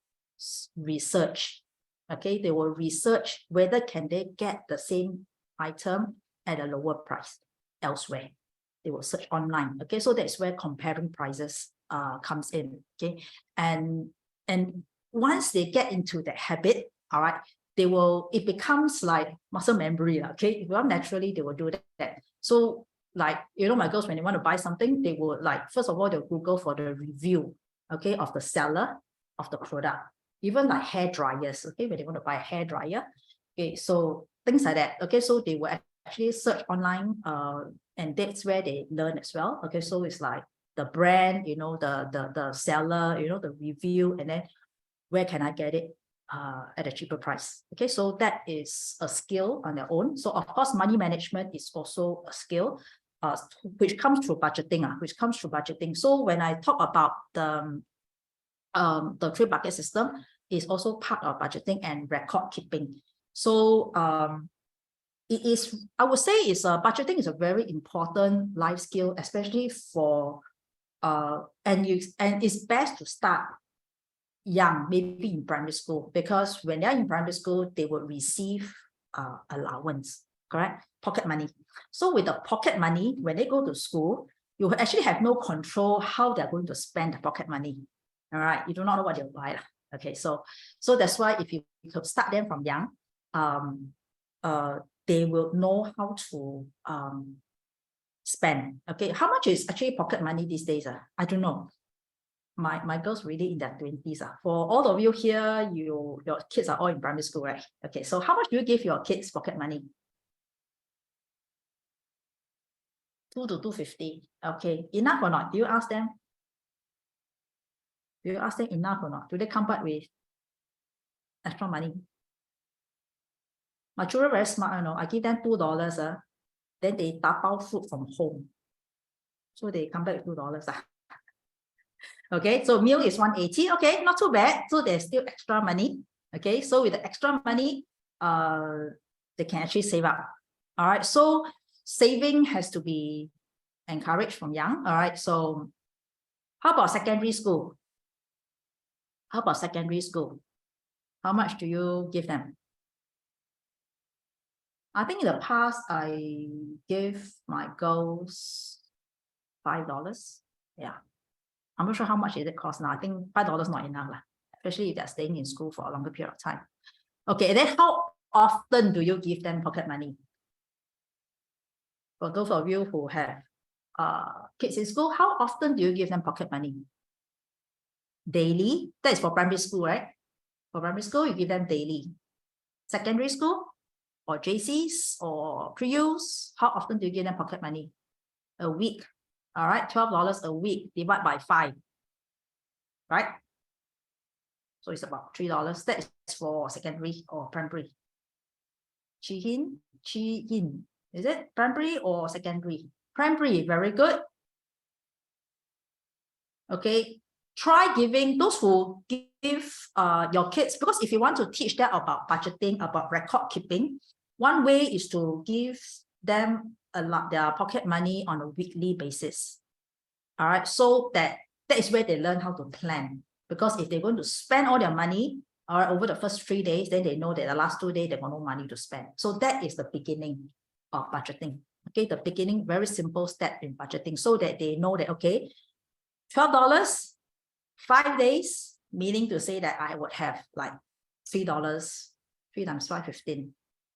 research. Okay, they will research whether can they get the same item at a lower price elsewhere. They will search online. Okay, so that's where comparing prices comes in. Okay, and once they get into that habit, all right, it becomes like muscle memory. Okay, well, naturally they will do that. So like, my girls, when they want to buy something, they will like, first of all, they'll Google for the review, okay, of the seller of the product. Even like hair dryers, okay, when they want to buy a hair dryer, okay, so things like that. Okay, so they will actually search online, and that's where they learn as well. Okay, so it's like the brand, the seller, the review, and then where can I get it at a cheaper price. Okay, so that is a skill on their own. So of course, money management is also a skill, which comes through budgeting. So when I talk about the 3-bucket system, is also part of budgeting and record keeping. So it is, I would say, budgeting is a very important life skill, especially for and it's best to start young, maybe in primary school, because when they're in primary school, they will receive allowance, correct? Pocket money. So with the pocket money, when they go to school, you actually have no control how they're going to spend the pocket money. All right, you do not know what they'll buy. Okay, so that's why if you could start them from young, they will know how to spend. Okay, how much is actually pocket money these days? I don't know. My girls really in their 20s. For all of you here, your kids are all in primary school, right? Okay, so how much do you give your kids pocket money? 2 to 250. Okay, enough or not? Do you ask them? Do you ask them enough or not? Do they come back with extra money? My children very smart, I give them $2, then they tapao food from home. So they come back with $2. Okay, so meal is 180. Okay, not too bad. So there's still extra money. Okay, so with the extra money, they can actually save up. All right, so saving has to be encouraged from young. All right, so how about secondary school? How about secondary school? How much do you give them? I think in the past, I gave my girls $5. Yeah. I'm not sure how much it costs now. I think $5 not enough, especially if they're staying in school for a longer period of time. Okay, and then how often do you give them pocket money? For those of you who have kids in school, how often do you give them pocket money? Daily? That is for primary school, right? For primary school, you give them daily. Secondary school or JCs or pre-U's, how often do you give them pocket money? A week. All right, $12 a week divided by 5. Right? So it's about $3. That is for secondary or primary. Chi-hin. Is it primary or secondary? Primary, very good. Okay, try giving those who give your kids, because if you want to teach them about budgeting, about record keeping, one way is to give them their pocket money on a weekly basis. All right, so that is where they learn how to plan. Because if they're going to spend all their money, all right, over the first 3 days, then they know that the last 2 days, they've got no money to spend. So that is the beginning of budgeting. Okay, the beginning, very simple step in budgeting, so that they know that, okay, $12, 5 days, meaning to say that I would have like $3, 3 times 5, 15.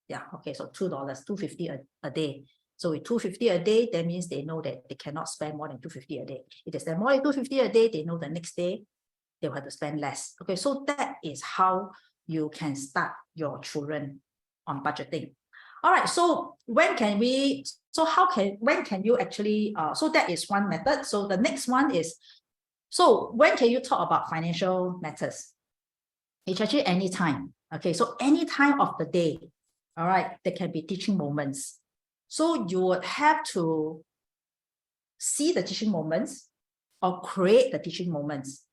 Yeah, okay, so $2, $2.50 a day. So with $2.50 a day, that means they know that they cannot spend more than $2.50 a day. If they spend more than $2.50 a day, they know the next day they will have to spend less. Okay, so that is how you can start your children on budgeting. All right, so when can you actually, so that is one method. So the next one is, so when can you talk about financial matters? It's actually any time. Okay, so any time of the day, all right, there can be teaching moments. So you would have to see the teaching moments or create the teaching moments.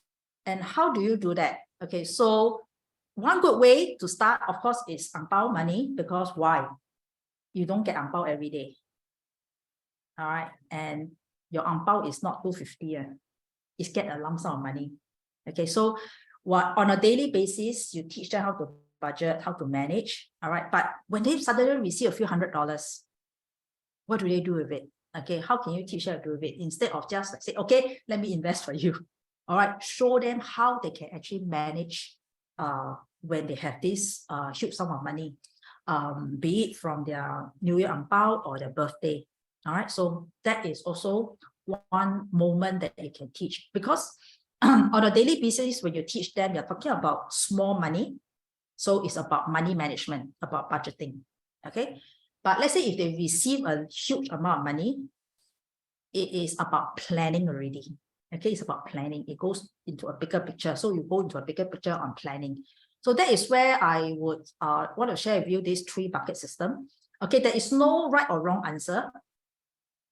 And how do you do that? Okay, so one good way to start, of course, is Hongbaos money, because why? You don't get Hongbaos every day. All right, and your Hongbaos is not $2.50. is get a lump sum of money. Okay, so what on a daily basis, you teach them how to budget, how to manage. All right, but when they suddenly receive a few $100s, what do they do with it? Okay, how can you teach them to do with it instead of just like say, okay, let me invest for you? All right, show them how they can actually manage when they have this huge sum of money, be it from their New Year Hongbaos or their birthday. All right, so that is also one moment that you can teach, because on a daily basis, when you teach them, you're talking about small money. So it's about money management, about budgeting. Okay. But let's say if they receive a huge amount of money, it is about planning already. Okay, it's about planning. It goes into a bigger picture. So you go into a bigger picture on planning. So that is where I would want to share with you this 3-bucket system. Okay, there is no right or wrong answer.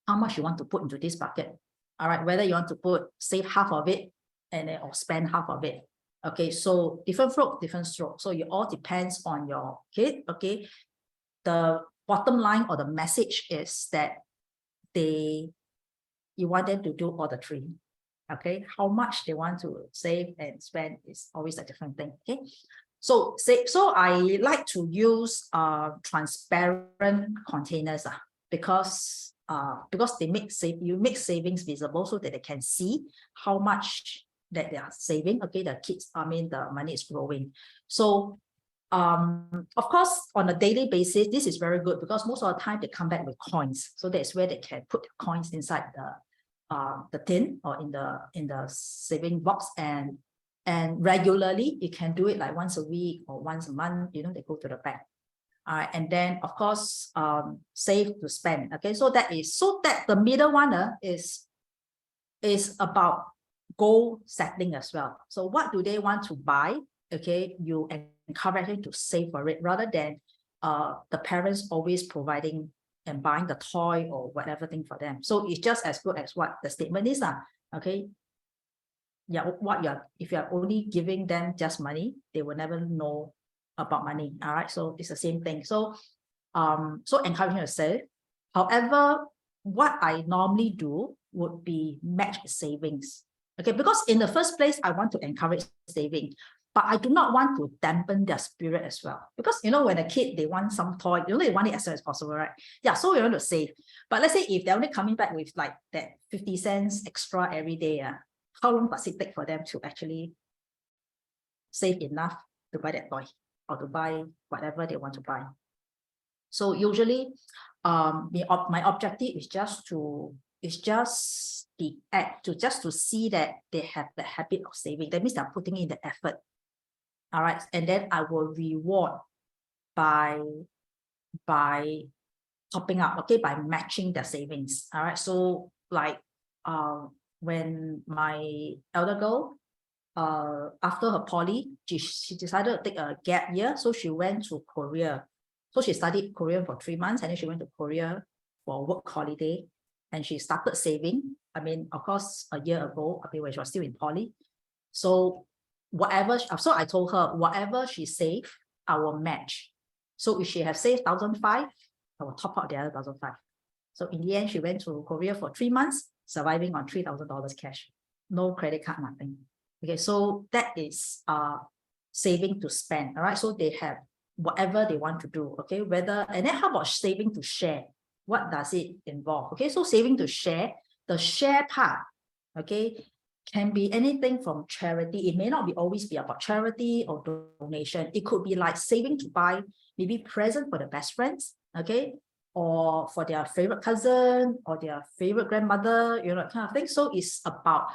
How much you want to put into this bucket? All right, whether you want to save half of it and then or spend half of it. Okay, so different stroke, different stroke. So it all depends on your kid. Okay, the bottom line or the message is that you want them to do all the 3. Okay, how much they want to save and spend is always a different thing. Okay, so I like to use transparent containers because they make savings visible so that they can see how much that they are saving. Okay, the money is growing. So of course, on a daily basis, this is very good because most of the time they come back with coins. So that's where they can put the coins inside the tin or in the saving box, and regularly you can do it like once a week or once a month. They go to the bank. And then of course save to spend. Okay, so that the middle one is about goal setting as well. So what do they want to buy? Okay, you encourage them to save for it rather than the parents always providing and buying the toy or whatever thing for them. So it's just as good as what the statement is. Okay. Yeah, if you're only giving them just money, they will never know about money. All right. So it's the same thing. So encouraging to save. However, what I normally do would be match savings. Okay, because in the first place, I want to encourage saving. But I do not want to dampen their spirit as well. Because, when a kid, they want some toy, they want it as soon as possible, right? Yeah, so we want to save. But let's say if they're only coming back with like that 50 cents extra every day, how long does it take for them to actually save enough to buy that toy or to buy whatever they want to buy? So usually, my objective is just to see that they have the habit of saving. That means they're putting in the effort. All right, and then I will reward by topping up, okay, by matching their savings. All right, so like when my elder girl, after her poly, she decided to take a gap year, so she went to Korea. So she studied Korean for 3 months, and then she went to Korea for a work holiday, and she started saving. Of course, a year ago, when she was still in poly. So I told her, whatever she saved, I will match. So if she has saved 1,500, I will top up the other 1,500. So in the end, she went to Korea for 3 months, surviving on $3,000 cash. No credit card, nothing. Okay, so that is saving to spend. All right, so they have whatever they want to do. Okay, and then how about saving to share? What does it involve? Okay, so saving to share, the share part, okay, can be anything from charity. It may not always be about charity or donation. It could be like saving to buy maybe present for the best friends, okay, or for their favorite cousin or their favorite grandmother, kind of thing. So it's about,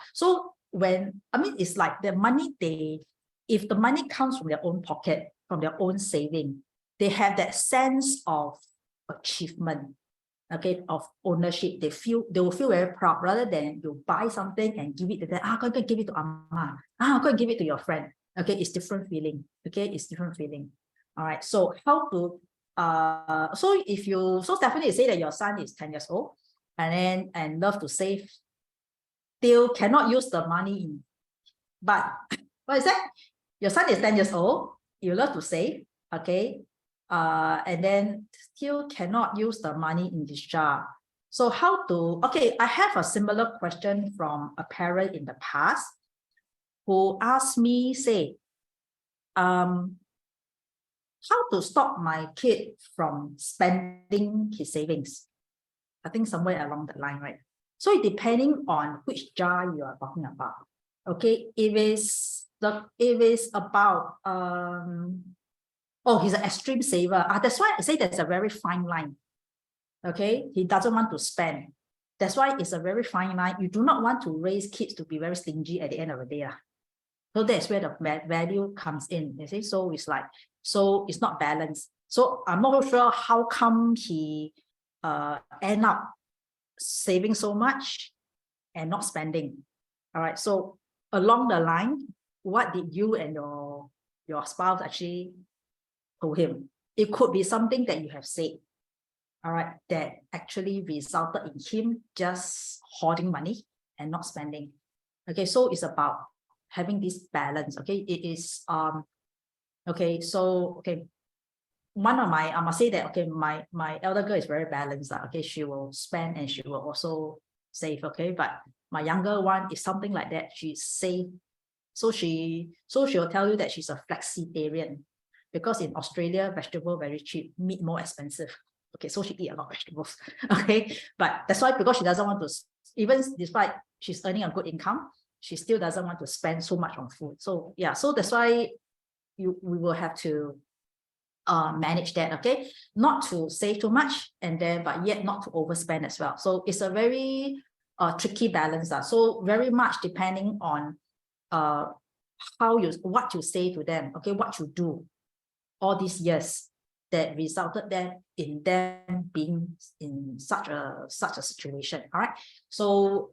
it's like the money if the money comes from their own pocket, from their own saving, they have that sense of achievement, okay, of ownership. They will feel very proud rather than you buy something and give it to them. Go and give it to Amma. Go and give it to your friend. Okay, it's different feeling. Okay, it's different feeling. All right. So how to so Stephanie say that your son is 10 years old and love to save, still cannot use the money in. But what is that? Your son is 10 years old. You love to save. Okay. And then still cannot use the money in this jar. So how to, okay, I have a similar question from a parent in the past who asked me, say, how to stop my kid from spending his savings? I think somewhere along the line, right? So depending on which jar you are talking about. Okay, if it's about oh, he's an extreme saver. That's why I say there's a very fine line. Okay, he doesn't want to spend. That's why it's a very fine line. You do not want to raise kids to be very stingy at the end of the day. So that's where the value comes in. You see, so it's like, so it's not balanced. So I'm not sure how come he end up saving so much and not spending. All right. So along the line, what did you and your spouse actually told him? It could be something that you have said, all right, that actually resulted in him just hoarding money and not spending. Okay, so it's about having this balance. Okay, it is okay, so okay, one of my, I must say that, okay, my elder girl is very balanced. Okay, she will spend and she will also save. Okay, but my younger one is something like that. She save, so she'll tell you that she's a flexitarian, because in Australia vegetable very cheap, meat more expensive. Okay, so she eat a lot of vegetables. Okay, but that's why, because she doesn't want to, even despite she's earning a good income, she still doesn't want to spend so much on food. So yeah, so that's why we will have to manage that. Okay, not to save too much, and then but yet not to overspend as well. So it's a very tricky balance. So very much depending on what you say to them. Okay, what you do all these years that resulted in them being in such a situation. All right. So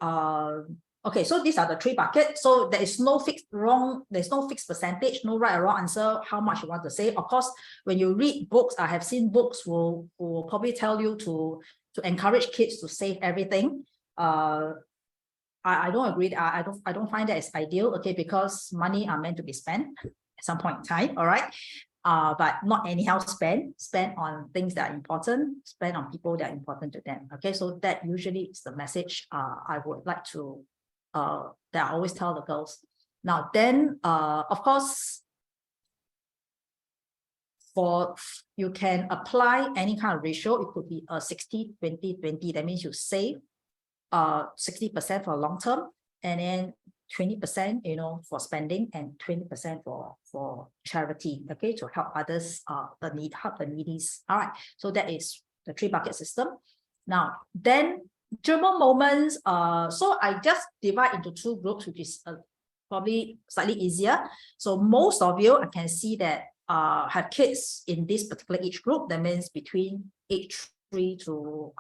okay, so these are the three buckets. So there is no fixed wrong, there's no fixed percentage, no right or wrong answer how much you want to save. Of course, when you read books, I have seen books will probably tell you to encourage kids to save everything. I don't agree. I don't find that as ideal. Okay, because money are meant to be spent at some point in time. All right. But not anyhow spend on things that are important, spend on people that are important to them. Okay, so that usually is the message I would like to that I always tell the girls. Now then, of course, for you can apply any kind of ratio. It could be a 60-20-20. That means you save 60% for long term, and then 20%, for spending, and 20% for charity. Okay, to help others, help the needies. All right. So that is the three bucket system. Now then, German moments. So I just divide into two groups, which is probably slightly easier. So most of you, I can see that have kids in this particular age group. That means between age 3 to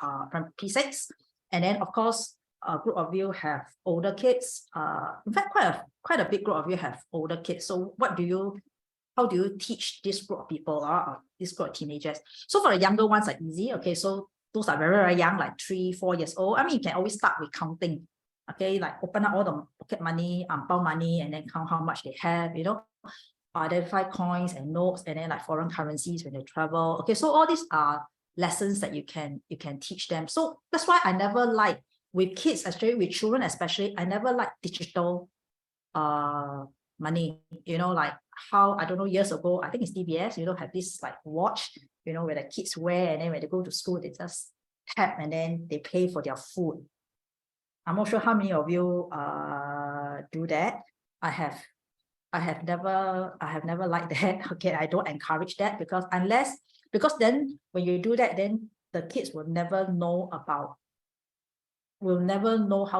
P6. And then, of course, a group of you have older kids. In fact, quite a big group of you have older kids. So how do you teach this group of people, this group of teenagers? So for the younger ones are easy. Okay, so those are very, very young, like 3-4 years old. I mean, you can always start with counting. Okay, like open up all the pocket money, Hongbaos money, and then count how much they have, identify coins and notes, and then like foreign currencies when they travel. Okay, so all these are lessons that you can teach them. So that's why I never like, with kids, especially with children, especially, I never like digital money. Like how, I don't know, years ago, I think it's DBS, have this like watch, where the kids wear, and then when they go to school, they just tap and then they pay for their food. I'm not sure how many of you do that. I have never liked that. Okay, I don't encourage that, because then when you do that, then the kids will never know how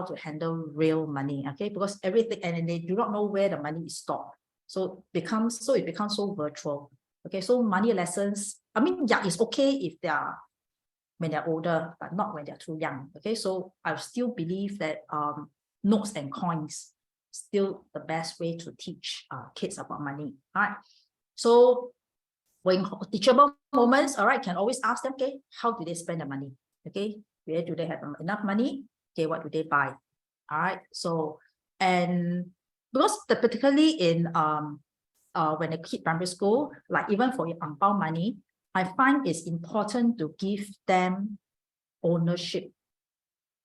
to handle real money. Okay, because everything, and they do not know where the money is stored. So it becomes so virtual. Okay, so money lessons, I mean, yeah, it's okay if when they're older, but not when they're too young. Okay, so I still believe that notes and coins still the best way to teach kids about money. All right. So when teachable moments, all right, can always ask them, okay, how do they spend the money? Okay, where do they have enough money? Okay, what do they buy? All right. So, and because particularly in when they keep primary school, like even for Hongbaos money, I find it's important to give them ownership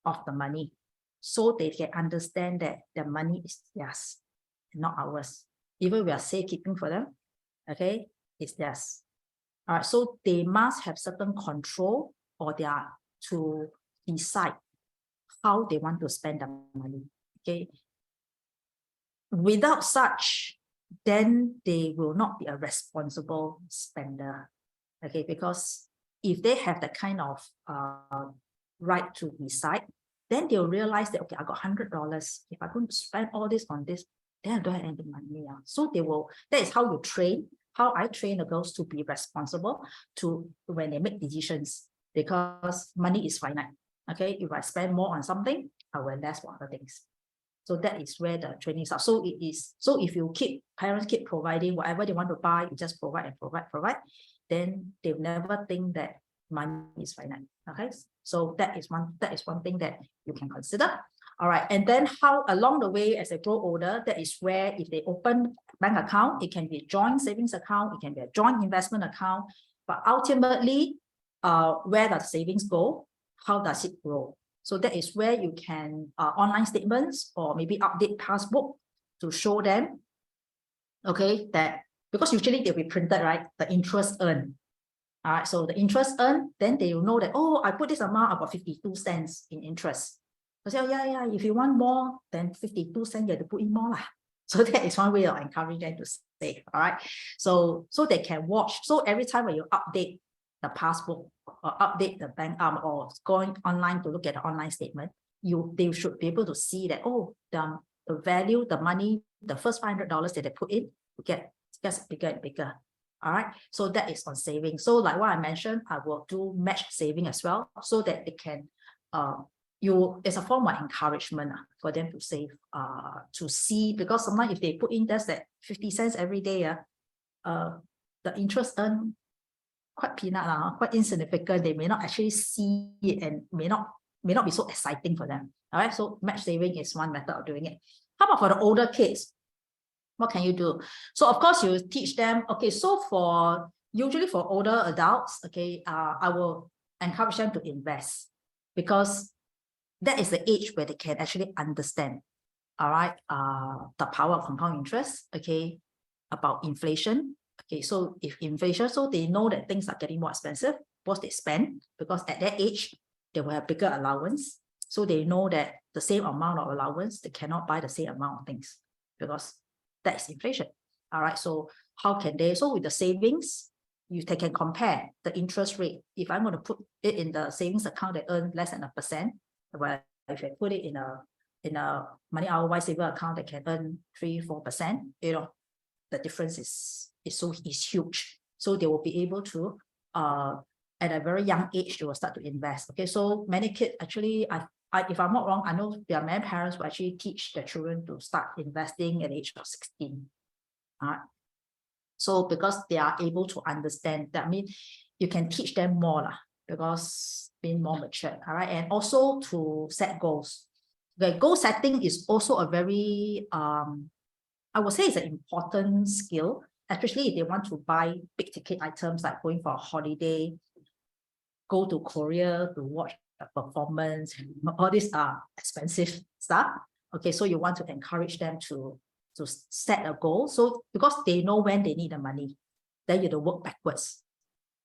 of the money, so they can understand that the money is theirs, not ours. Even we are safekeeping for them, okay, it's theirs. All right, so they must have certain control, or they are to decide how they want to spend the money, okay. Without such, then they will not be a responsible spender, okay, because if they have that kind of right to decide, then they'll realize that, okay, I got $100. If I'm going to spend all this on this, then I don't have any money. So they will, that is how you train, how I train the girls to be responsible to when they make decisions, because money is finite. Okay, if I spend more on something, I will less for other things. So that is where the training starts. So it is, so if you parents keep providing whatever they want to buy, you just provide and provide, then they'll never think that money is finite. Okay, so that is one thing that you can consider. All right, and then how along the way as they grow older, that is where if they open bank account, it can be a joint savings account, it can be a joint investment account, but ultimately, where does savings go? How does it grow? So that is where you can online statements or maybe update passbook to show them, okay, that because usually they'll be printed, right? The interest earned. All right, so the interest earned, then they will know that, oh, I put this amount about 52 cents in interest. I say, oh, yeah, if you want more than 52 cents, you have to put in more lah. So that is one way of encouraging them to save. All right, so they can watch. So every time when you update the passbook or update the bank or going online to look at the online statement, they should be able to see that, oh, the value, the money, the first $500 that they put in gets bigger and bigger. All right, so that is on saving. So like what I mentioned, I will do match saving as well, so that they can it's a form of encouragement for them to save, to see, because sometimes if they put in just that 50 cents every day, the interest earned quite peanut, quite insignificant. They may not actually see it and may not be so exciting for them. All right, so match saving is one method of doing it. How about for the older kids? What can you do? So of course you teach them, okay, so usually for older adults, okay, I will encourage them to invest, because that is the age where they can actually understand, all right, the power of compound interest, okay, about inflation. Okay, so if inflation, so they know that things are getting more expensive, what they spend, because at that age, they will have bigger allowance. So they know that the same amount of allowance, they cannot buy the same amount of things, because that is inflation. All right, so how can they, so with the savings, they can compare the interest rate. If I'm going to put it in the savings account that earn less than 1%, well, if I put it in a MoneyOwl saver account that can earn 3-4%, you know, the difference is huge. So they will be able to at a very young age, they will start to invest. Okay, so many kids actually, if I'm not wrong, I know there are many parents who actually teach their children to start investing at the age of 16. So because they are able to understand that, I mean, you can teach them more lah, because being more mature. All right, and also to set goals. The goal setting is also a very I would say it's an important skill, especially if they want to buy big ticket items like going for a holiday, go to Korea to watch a performance. All these are expensive stuff. Okay, so you want to encourage them to set a goal. So because they know when they need the money, then you have to work backwards.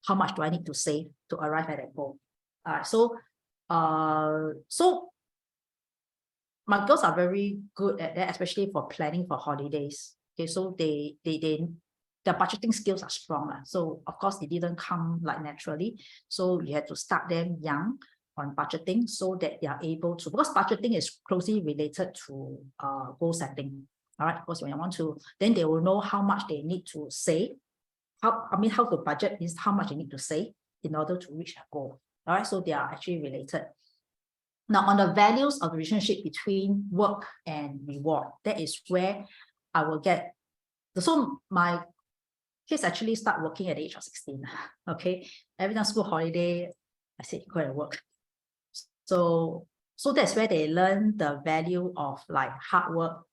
How much do I need to save to arrive at that goal? So my girls are very good at that, especially for planning for holidays. Okay, so the budgeting skills are strong. So of course, it didn't come like naturally. So you have to start them young on budgeting, so that they are able to, because budgeting is closely related to goal setting. All right, because when you want to, then they will know how much they need to save. How to budget is how much you need to save in order to reach a goal. All right, so they are actually related. Now, on the values of the relationship between work and reward, that is where I will get. So my kids actually start working at the age of 16. Okay, every time school holiday, I say go and work. So that's where they learn the value of like hard work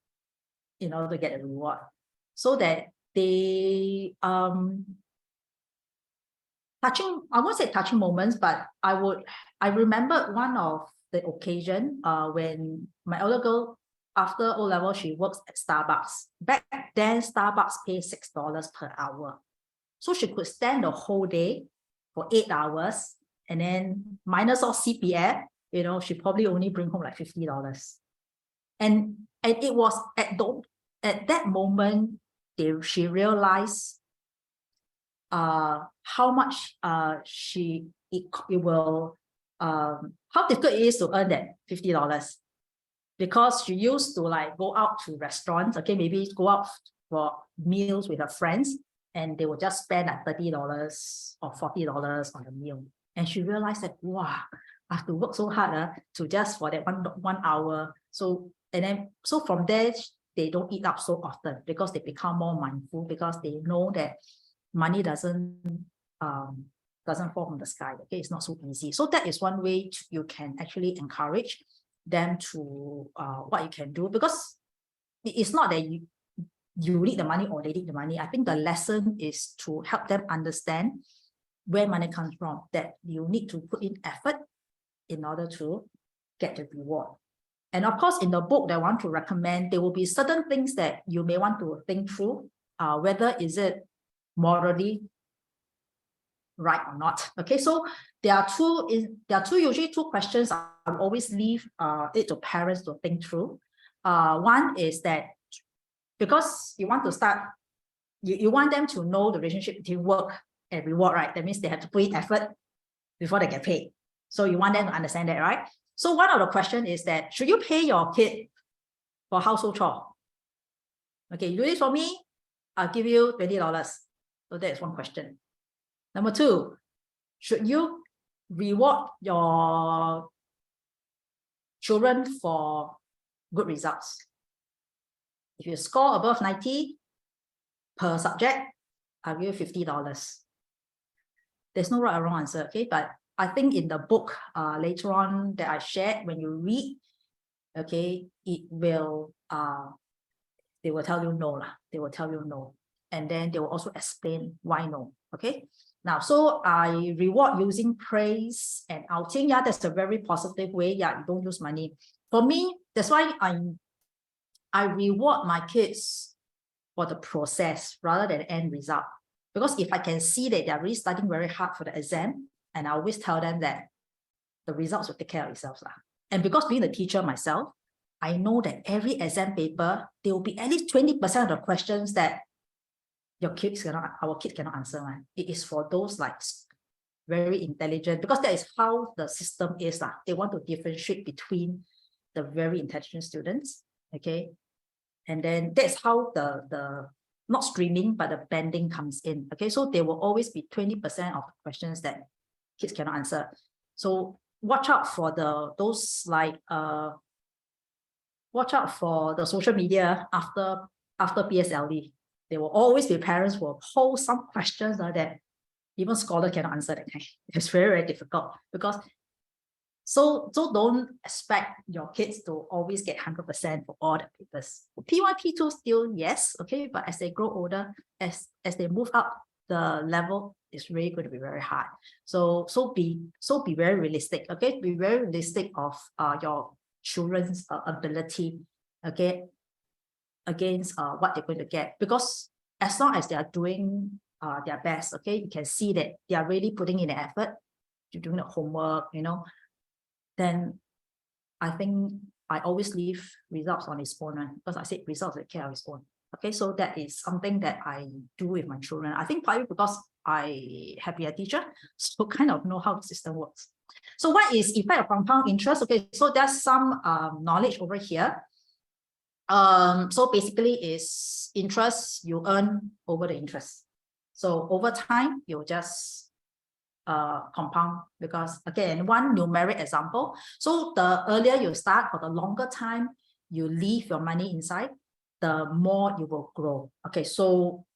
in order to get a reward. So that they touching, I won't say touching moments, but I remember one of the occasion when my older girl, after O-level, she works at Starbucks. Back then, Starbucks pays $6 per hour. So she could stand the whole day for 8 hours, and then minus all CPF, you know, she probably only bring home like $50. And it was at that moment, she realized how much it will how difficult it is to earn that $50, because she used to like go out to restaurants, okay, maybe go out for meals with her friends, and they would just spend like $30 or $40 on a meal. And she realized that, wow, I have to work so hard to just for that one hour. So from there, they don't eat up so often, because they become more mindful, because they know that money doesn't fall from the sky. Okay, it's not so easy. So that is one way you can actually encourage them to what you can do, because it's not that you need the money or they need the money. I think the lesson is to help them understand where money comes from, that you need to put in effort in order to get the reward. And of course, in the book that I want to recommend, there will be certain things that you may want to think through, whether is it morally right or not. Okay, so there are usually two questions I will always leave it to parents to think through. One is that, because you want to start, you want them to know the relationship between work and reward, right? That means they have to put in effort before they get paid. So you want them to understand that, right? So one of the questions is that, should you pay your kid for household chore? Okay, you do this for me, I'll give you $20. So that's one question. Number two, should you reward your children for good results? If you score above 90 per subject, I'll give you $50. There's no right or wrong answer, okay? But I think in the book later on that I shared, when you read, okay, it will they will tell you no. They will tell you no. And then they will also explain why no. Okay. Now, so I reward using praise and outing. Yeah, that's a very positive way. Yeah, you don't use money. For me, that's why I reward my kids for the process rather than the end result. Because if I can see that they're really studying very hard for the exam, and I always tell them that the results will take care of themselves. And because being the teacher myself, I know that every exam paper, there will be at least 20% of the questions that our kids cannot answer. Right? It is for those like very intelligent, because that is how the system is. They want to differentiate between the very intelligent students. Okay. And then that's how the not streaming, but the banding comes in. Okay. So there will always be 20% of the questions that kids cannot answer. So watch out for those like watch out for the social media after PSLE. There will always be parents who will pose some questions that even scholars cannot answer that kind. It's very, very difficult, because so don't expect your kids to always get 100% for all the papers. P1, P2 still yes, okay, but as they grow older, as they move up the level, it's really going to be very hard. So be very realistic, okay? Be very realistic of your children's ability, okay, against what they're going to get. Because as long as they are doing their best, okay, you can see that they are really putting in the effort to doing the homework, you know, then I think I always leave results on its own, right? Because I said results take care of its own. Okay, so that is something that I do with my children. I think probably because I have been a teacher, so kind of know how the system works. So what is effect of compound interest? Okay, so there's some knowledge over here. So basically is interest you earn over the interest. So over time, you just compound, because again, one numeric example. So the earlier you start, or the longer time you leave your money inside, the more you will grow. Okay, so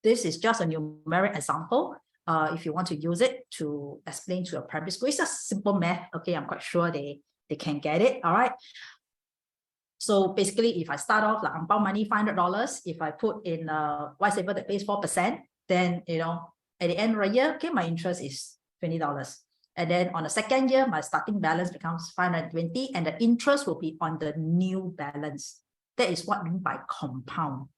this is just a numeric example. If you want to use it to explain to your primary school, it's just simple math. Okay, I'm quite sure they can get it. All right. So basically, if I start off like compound money, $500, if I put in a Y-saver that pays 4%, then, you know, at the end of the year, okay, my interest is $20. And then on the second year, my starting balance becomes 520, and the interest will be on the new balance. That is what I mean by compound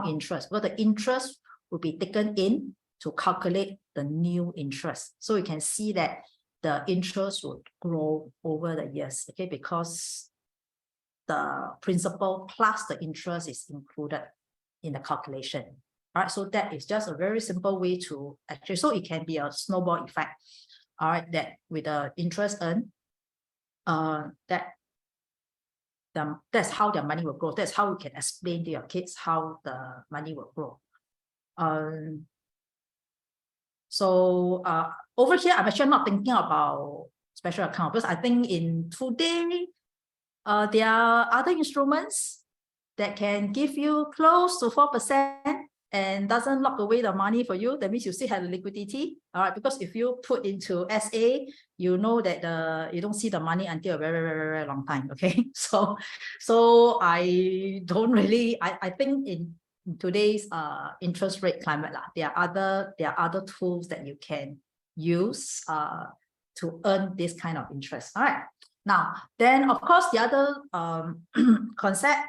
interest, where the interest will be taken in to calculate the new interest. So you can see that the interest will grow over the years, okay, because the principal plus the interest is included in the calculation. All right, so that is just a very simple way to actually, so it can be a snowball effect. All right, that with the interest earned, that's how their money will grow. That's how you can explain to your kids how the money will grow. So over here, I'm actually not thinking about special account, because I think in today, there are other instruments that can give you close to 4% and doesn't lock away the money for you. That means you still have the liquidity. All right, because if you put into SA, you know that you don't see the money until a very, very, very long time. Okay, so I don't really, I think in today's interest rate climate, there are other tools that you can use to earn this kind of interest. All right. Now, then of course, the other concept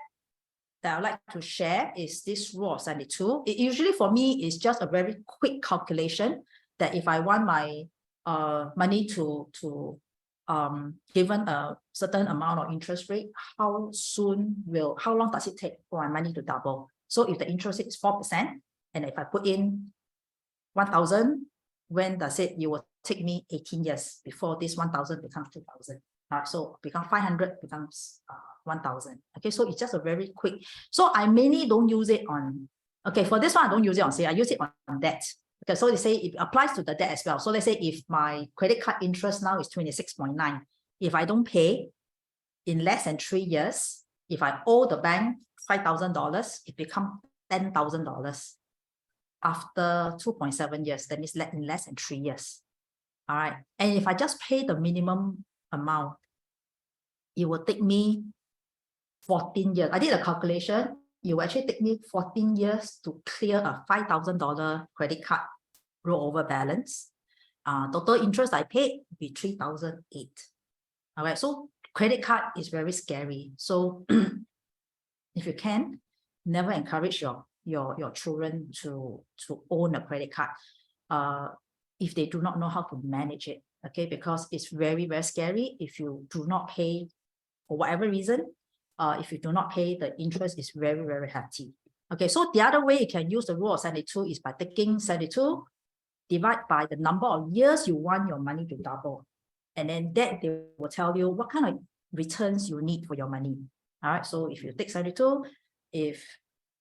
that I'd like to share is this rule of 72. It usually for me is just a very quick calculation that if I want my money to given a certain amount of interest rate, how long does it take for my money to double? So if the interest rate is 4%, and if I put in 1,000, when does it will take me 18 years before this 1,000 becomes 2,000? So become 500 becomes 1,000. Okay, so it's just a very quick. So I mainly don't use it on, okay, for this one, I don't use it on, say, I use it on debt. Okay, so they say it applies to the debt as well. So let's say if my credit card interest now is 26.9, if I don't pay in less than 3 years, if I owe the bank $5,000, it becomes $10,000 after 2.7 years. That means in less than 3 years. All right, and if I just pay the minimum amount, it will take me 14 years. I did a calculation. It will actually take me 14 years to clear a $5,000 credit card rollover balance. Total interest I paid will be $3,008. All right, so credit card is very scary. So if you can, never encourage your children to own a credit card if they do not know how to manage it. Okay, because it's very, very scary if you do not pay for whatever reason. If you do not pay, the interest is very, very hefty. Okay, so the other way you can use the rule of 72 is by taking 72, divide by the number of years you want your money to double. And then that they will tell you what kind of returns you need for your money. All right, so if you take 72, if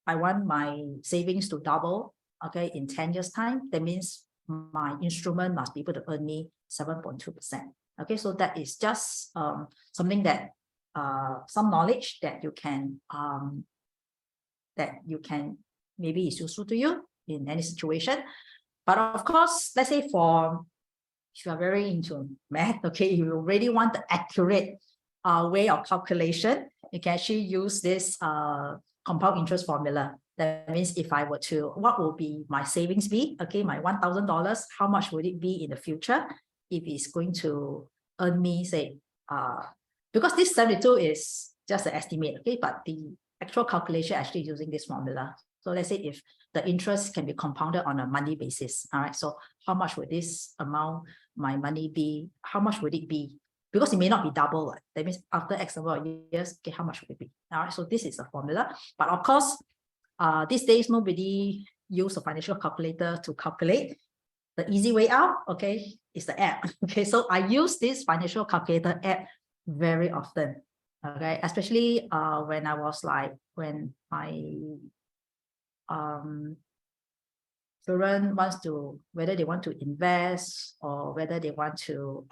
I want my savings to double, okay, in 10 years time, that means my instrument must be able to earn me 7.2%. Okay, so that is just something that some knowledge that you can maybe is useful to you in any situation. But of course, let's say if you are very into math, okay, you really want the accurate way of calculation, you can actually use this compound interest formula. That means if I were to, what will be my savings be? Okay, my $1,000, how much would it be in the future if it's going to earn me, say, because this 72 is just an estimate, okay, but the actual calculation actually using this formula. So let's say if the interest can be compounded on a monthly basis, all right, so how much would this amount, my money be, how much would it be? Because it may not be double, right? That means after X number of years, okay, how much would it be? All right, so this is a formula. But of course, these days, nobody use a financial calculator to calculate. The easy way out, okay, is the app. Okay, so I use this financial calculator app very often. Okay, especially when I was like, when my children wants to, whether they want to invest or whether they want to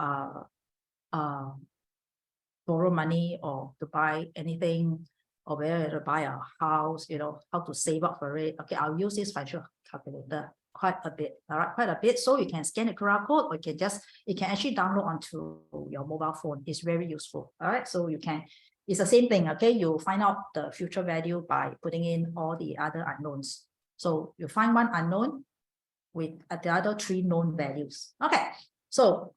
borrow money or to buy anything, or whether to buy a house, you know, how to save up for it. Okay, I'll use this financial calculator quite a bit. All right, quite a bit. So you can scan the QR code, or you can actually download onto your mobile phone. It's very useful. All right, so you can, it's the same thing. Okay, you find out the future value by putting in all the other unknowns. So you find one unknown with the other 3 known values. Okay, so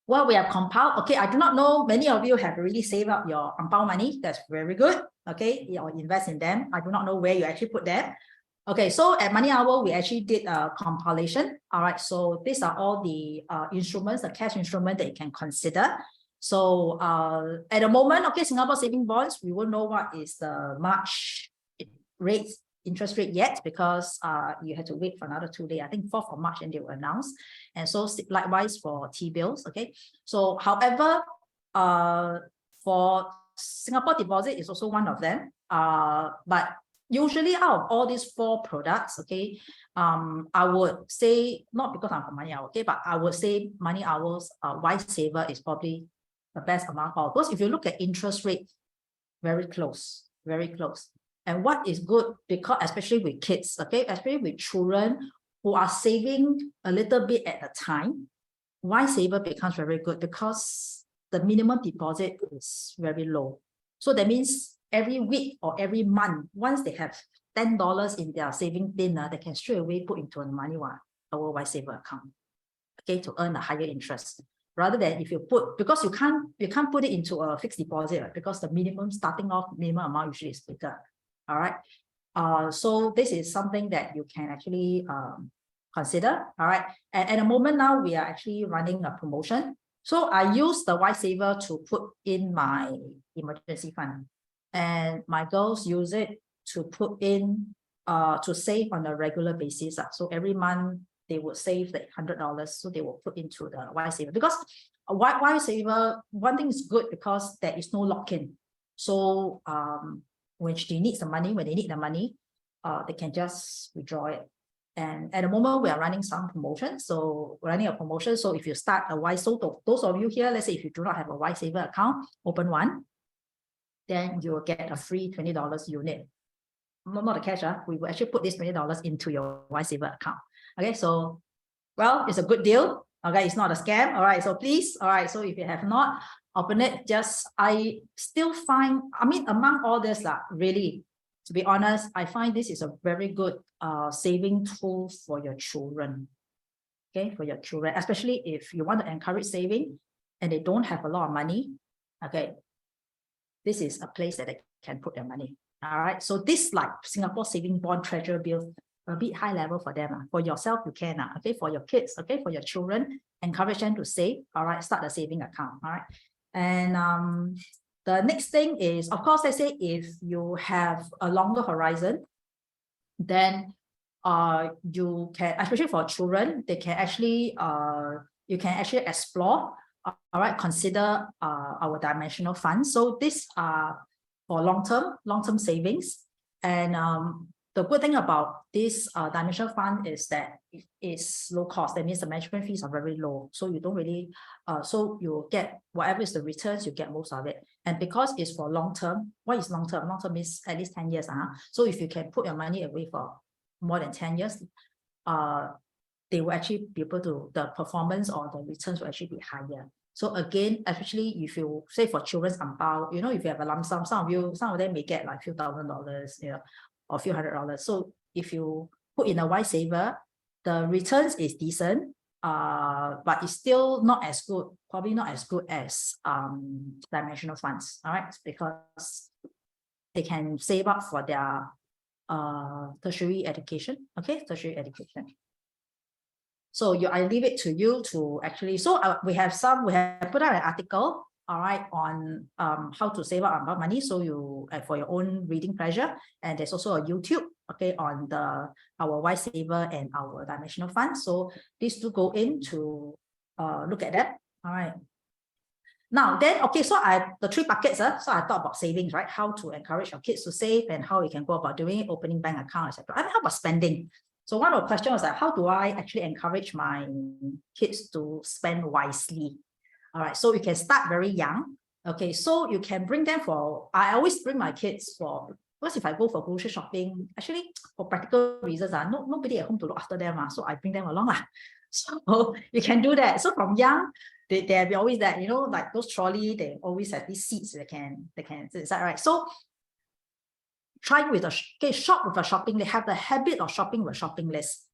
Well, we have compiled. Okay, I do not know. Many of you have already saved up your Hongbaos money. That's very good. Okay, or invest in them. I do not know where you actually put that. Okay, so at MoneyOwl, we actually did a compilation. All right, so these are all the instruments, the cash instrument that you can consider. So at the moment, okay, Singapore saving bonds, we won't know what is the March rate, interest rate yet, because you had to wait for another 2 days. I think 4th of March, and they will announce. And so likewise for T-bills. Okay, so however, for Singapore deposit is also one of them. But usually out of all these 4 products, okay, I would say, not because I'm from MoneyOwl, okay, but I would say MoneyOwl's Wise Saver is probably the best among all. Because if you look at interest rate, very close, very close. And what is good, because especially with kids, okay, especially with children who are saving a little bit at a time, Wise Saver becomes very good because the minimum deposit is very low. So that means every week or every month, once they have $10 in their saving bin, they can straight away put into a MoneyOwl, our Wise Saver account, okay, to earn a higher interest. Rather than if you put, because you can't put it into a fixed deposit, right? Because the minimum starting off minimum amount usually is bigger. All right. So this is something that you can actually consider. All right. And at the moment now, we are actually running a promotion. So I use the Wise Saver to put in my emergency fund, and my girls use it to put in to save on a regular basis. So every month they would save like $100, so they will put into the Wise Saver. Because Wise Saver, one thing is good because there is no lock-in. So when they need the money, they can just withdraw it. And at the moment, we are running some promotions. So we're running a promotion. So if you start a Wise, so those of you here, let's say if you do not have a Wise Saver account, open one, then you will get a free $20 unit. Not the cash, we will actually put this $20 into your Wise Saver account. Okay, so, well, it's a good deal. Okay, it's not a scam. All right, so please, all right, so if you have not opened it, I still find, I mean, among all this, really, to be honest, I find this is a very good saving tool for your children. Okay, for your children, especially if you want to encourage saving and they don't have a lot of money. Okay, this is a place that they can put their money. All right, so this like Singapore saving bond treasury bill, a bit high level for them. For yourself, you can, okay, for your kids, okay, for your children, encourage them to save. All right, start a saving account. All right, and the next thing is, of course, let's say if you have a longer horizon, then you can, especially for children, they can actually you can actually explore. All right, consider our dimensional funds. So these are for long-term savings. And the good thing about this dimensional fund is that it is low cost. That means the management fees are very low. So you don't really, so you get whatever is the returns, you get most of it. And because it's for long-term, what is long-term? Long-term means at least 10 years. So if you can put your money away for more than 10 years, they will actually be able to, the performance or the returns will actually be higher. So again, especially if you say for children's Hongbaos, you know, if you have a lump sum, some of them may get like a few $1,000s, you know, or a few $100s. So if you put in a Wise Saver, the returns is decent, but it's still not as good, probably not as good as dimensional funds. All right, because they can save up for their tertiary education. Okay, tertiary education. So I leave it to you to actually, so we have put out an article, all right, on how to save up about money. So you, for your own reading pleasure. And there's also a YouTube, okay, on our Wise Saver and our dimensional fund. So please do go in to look at that. All right. Now then, okay, so the 3 buckets, so I thought about savings, right? How to encourage your kids to save and how you can go about doing it, opening bank account, etc. And how about spending? So one of the questions was like, how do I actually encourage my kids to spend wisely? All right, so you can start very young. Okay, so you can bring them I always bring my kids because if I go for grocery shopping, actually for practical reasons, nobody at home to look after them, so I bring them along. So you can do that. So from young, they have always that, you know, like those trolley, they always have these seats they can decide, right? So try with shop with a shopping. They have the habit of shopping with a shopping list.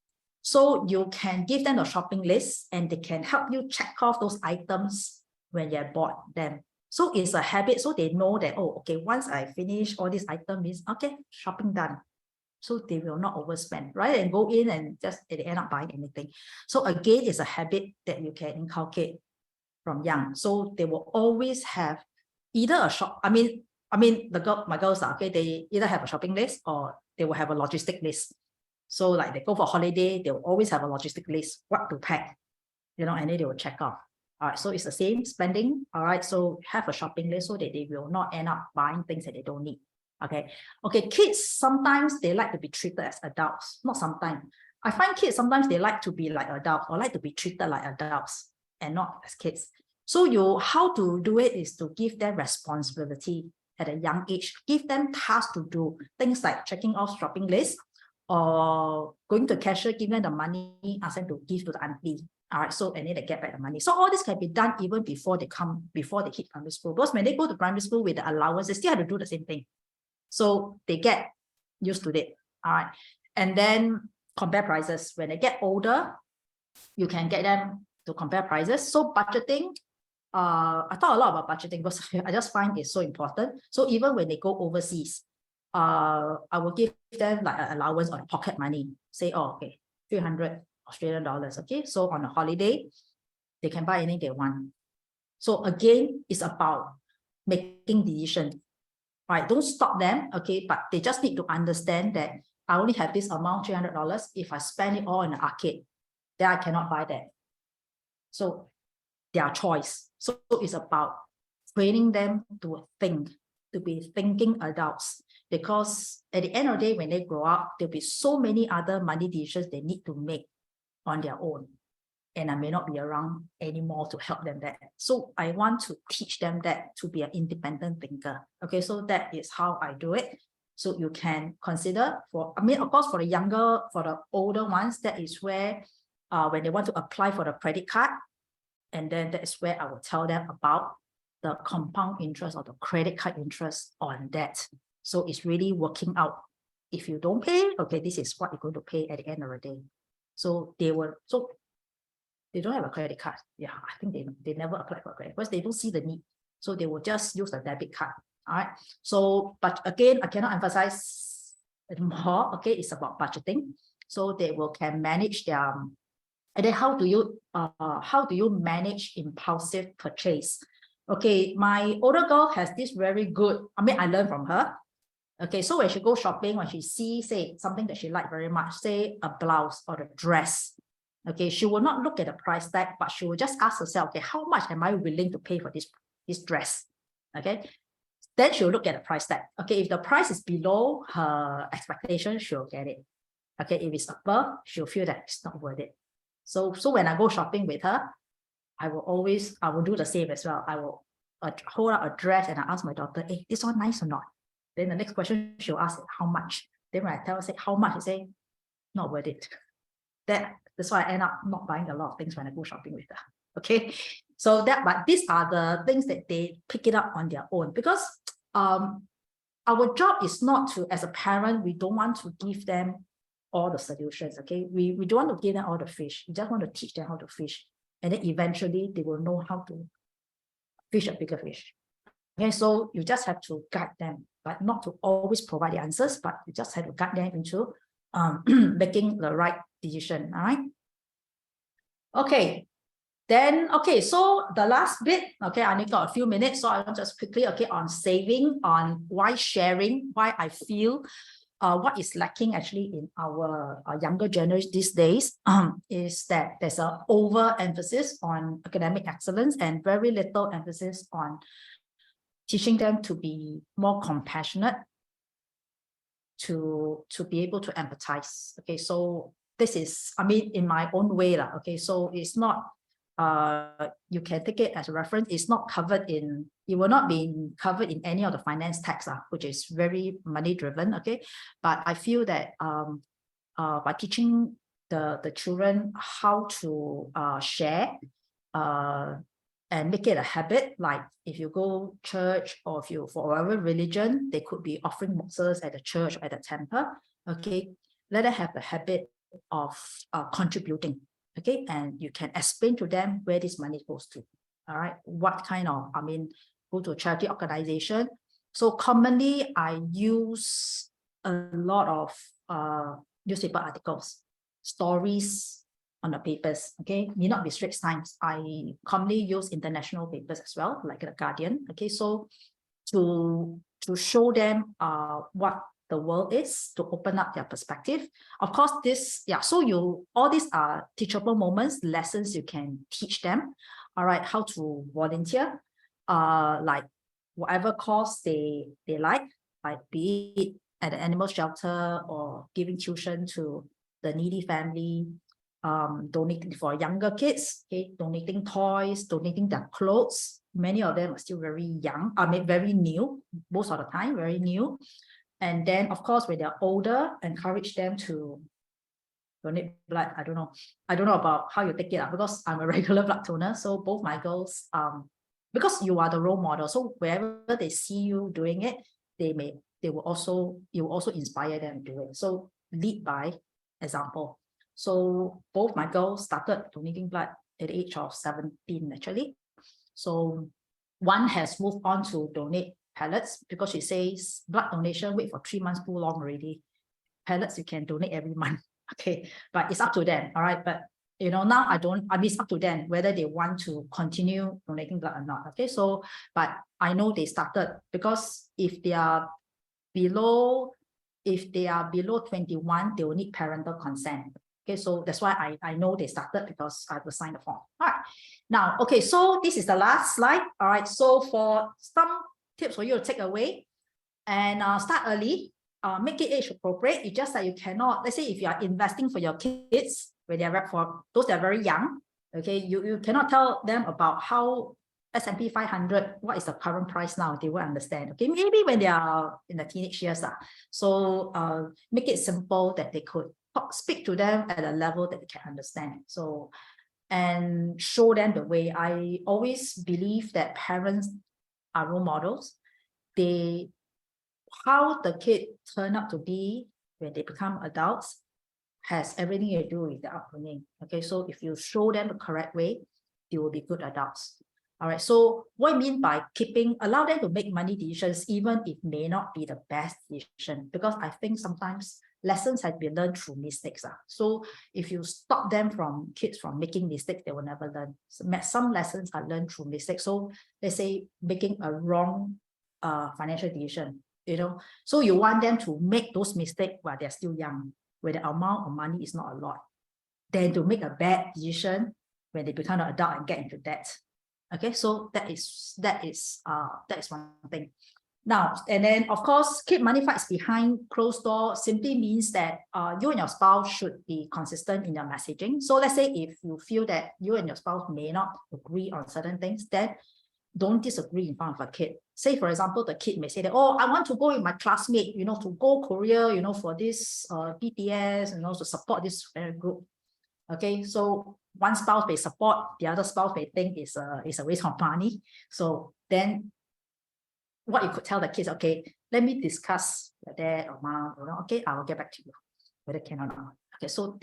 So you can give them a shopping list and they can help you check off those items when you bought them. So it's a habit. So they know that, oh, okay, once I finish all these items, okay, shopping done. So they will not overspend, right? And go in and just they end up buying anything. So again, it's a habit that you can inculcate from young. So they will always have either a shop. I mean, my girls are okay. They either have a shopping list or they will have a logistic list. So like they go for holiday, they will always have a logistic list, what to pack, and then they will check off. All right, so it's the same spending. All right, so have a shopping list so that they will not end up buying things that they don't need. Okay, kids, sometimes they like to be treated as adults. Not sometimes. I find kids, sometimes they like to be like adults or like to be treated like adults and not as kids. So how to do it is to give them responsibility at a young age. Give them tasks to do, things like checking off shopping lists or going to cashier, give them the money, ask them to give to the auntie. All right, so and then they get back the money. So all this can be done even before they hit primary school. Because when they go to primary school with the allowance, they still have to do the same thing. So they get used to it. All right. And then compare prices. When they get older, you can get them to compare prices. So budgeting, I thought a lot about budgeting because I just find it's so important. So even when they go overseas, I will give them like an allowance or pocket money. Say, oh, okay, 300 Australian dollars. Okay, so on a holiday, they can buy anything they want. So again, it's about making decisions. Right, don't stop them, okay, but they just need to understand that I only have this amount, $300. If I spend it all in the arcade, then I cannot buy that. So their choice. So it's about training them to think, to be thinking adults. Because at the end of the day, when they grow up, there'll be so many other money decisions they need to make on their own. And I may not be around anymore to help them that. So I want to teach them that to be an independent thinker. Okay, so that is how I do it. So you can consider of course, for the older ones, that is where when they want to apply for the credit card, and then that is where I will tell them about the compound interest or the credit card interest on that. So it's really working out. If you don't pay, okay, this is what you're going to pay at the end of the day. So they don't have a credit card. Yeah, I think they never apply for credit because they don't see the need. So they will just use the debit card. All right. So, but again, I cannot emphasize it more. Okay, it's about budgeting. So they can manage their. And then how do you manage impulsive purchase? Okay, my older girl has this very good. I learned from her. Okay, so when she goes shopping, when she sees, say, something that she likes very much, say a blouse or a dress. Okay, she will not look at the price tag, but she will just ask herself, okay, how much am I willing to pay for this dress? Okay, then she'll look at the price tag. Okay, if the price is below her expectation, she'll get it. Okay, if it's above, she'll feel that it's not worth it. So when I go shopping with her, I will do the same as well. I will hold out a dress and I ask my daughter, hey, this one nice or not? Then the next question she'll ask, how much? Then when I tell her, say, how much? She say, not worth it. That's why I end up not buying a lot of things when I go shopping with her. Okay, so but these are the things that they pick it up on their own, because our job is not to, as a parent, we don't want to give them all the solutions. Okay, we don't want to give them all the fish. We just want to teach them how to fish, and then eventually they will know how to fish a bigger fish. Okay, so you just have to guide them, but not to always provide the answers, but you just have to guide them into making the right decision. All right. Okay. Then, okay, so the last bit, okay, I only got a few minutes, so I want just quickly, okay, on saving, on why sharing, why I feel what is lacking actually in our younger generation these days is that there's an overemphasis on academic excellence and very little emphasis on teaching them to be more compassionate, to be able to empathize. Okay, so this is, in my own way, okay, so it's not, you can take it as a reference. It's not covered in, it will not be covered in any of the finance tax, which is very money driven. Okay, but I feel that by teaching the children how to share and make it a habit, like if you go church or if you, for whatever religion, they could be offering boxes at the church or at the temple. Okay, let them have the habit of contributing, okay? And you can explain to them where this money goes to, all right? What kind of, go to a charity organization. So commonly, I use a lot of newspaper articles, stories on the papers, okay? May not be Straits Times. I commonly use international papers as well, like The Guardian, okay? So to show them what the world is, to open up their perspective. Of course, so all these are teachable moments, lessons you can teach them, all right, how to volunteer, like whatever cause they like be it at an animal shelter or giving tuition to the needy family, donating for younger kids, okay, donating toys, donating their clothes. Many of them are still very young, very new, most of the time, very new. And then, of course, when they're older, encourage them to donate blood. I don't know about how you take it, because I'm a regular blood donor. So both my girls, because you are the role model, so wherever they see you doing it, you will also inspire them to do it. So lead by example. So both my girls started donating blood at the age of 17, actually. So one has moved on to donate pellets, because she says blood donation, wait for 3 months, too long already. Pellets you can donate every month, okay, but it's up to them, all right? But now it's up to them whether they want to continue donating blood or not, okay? So, but I know they started, because if they are below 21, they will need parental consent. Okay, so that's why I know they started, because I will sign the form. All right. Now, okay, so this is the last slide. All right. So for some tips for you to take away, and start early, make it age appropriate. It's just that you cannot, let's say if you are investing for your kids, when they're for those that are very young, okay, you cannot tell them about how S&P 500, what is the current price now? They will understand. Okay, maybe when they are in the teenage years. So make it simple that they could speak to them at a level that they can understand. So, and show them the way. I always believe that parents are role models. How the kid turn out to be when they become adults has everything to do with the upbringing. Okay, so if you show them the correct way, they will be good adults. All right, so what I mean by allow them to make money decisions, even if may not be the best decision, because I think sometimes lessons have been learned through mistakes. So if you stop kids from making mistakes, they will never learn. So some lessons are learned through mistakes. So let's say making a wrong financial decision, so you want them to make those mistakes while they're still young, where the amount of money is not a lot, than to make a bad decision when they become an adult and get into debt. Okay, so that is one thing. Now, and then of course, keep money fights behind closed door simply means that you and your spouse should be consistent in your messaging. So let's say if you feel that you and your spouse may not agree on certain things, then don't disagree in front of a kid. Say, for example, the kid may say that, oh, I want to go with my classmate, to go Korea, for this BTS, to support this group. Okay, so one spouse may support, the other spouse may think it's a waste of money. So then what you could tell the kids, okay, let me discuss with dad or mom, okay, I will get back to you whether can or not. Okay, so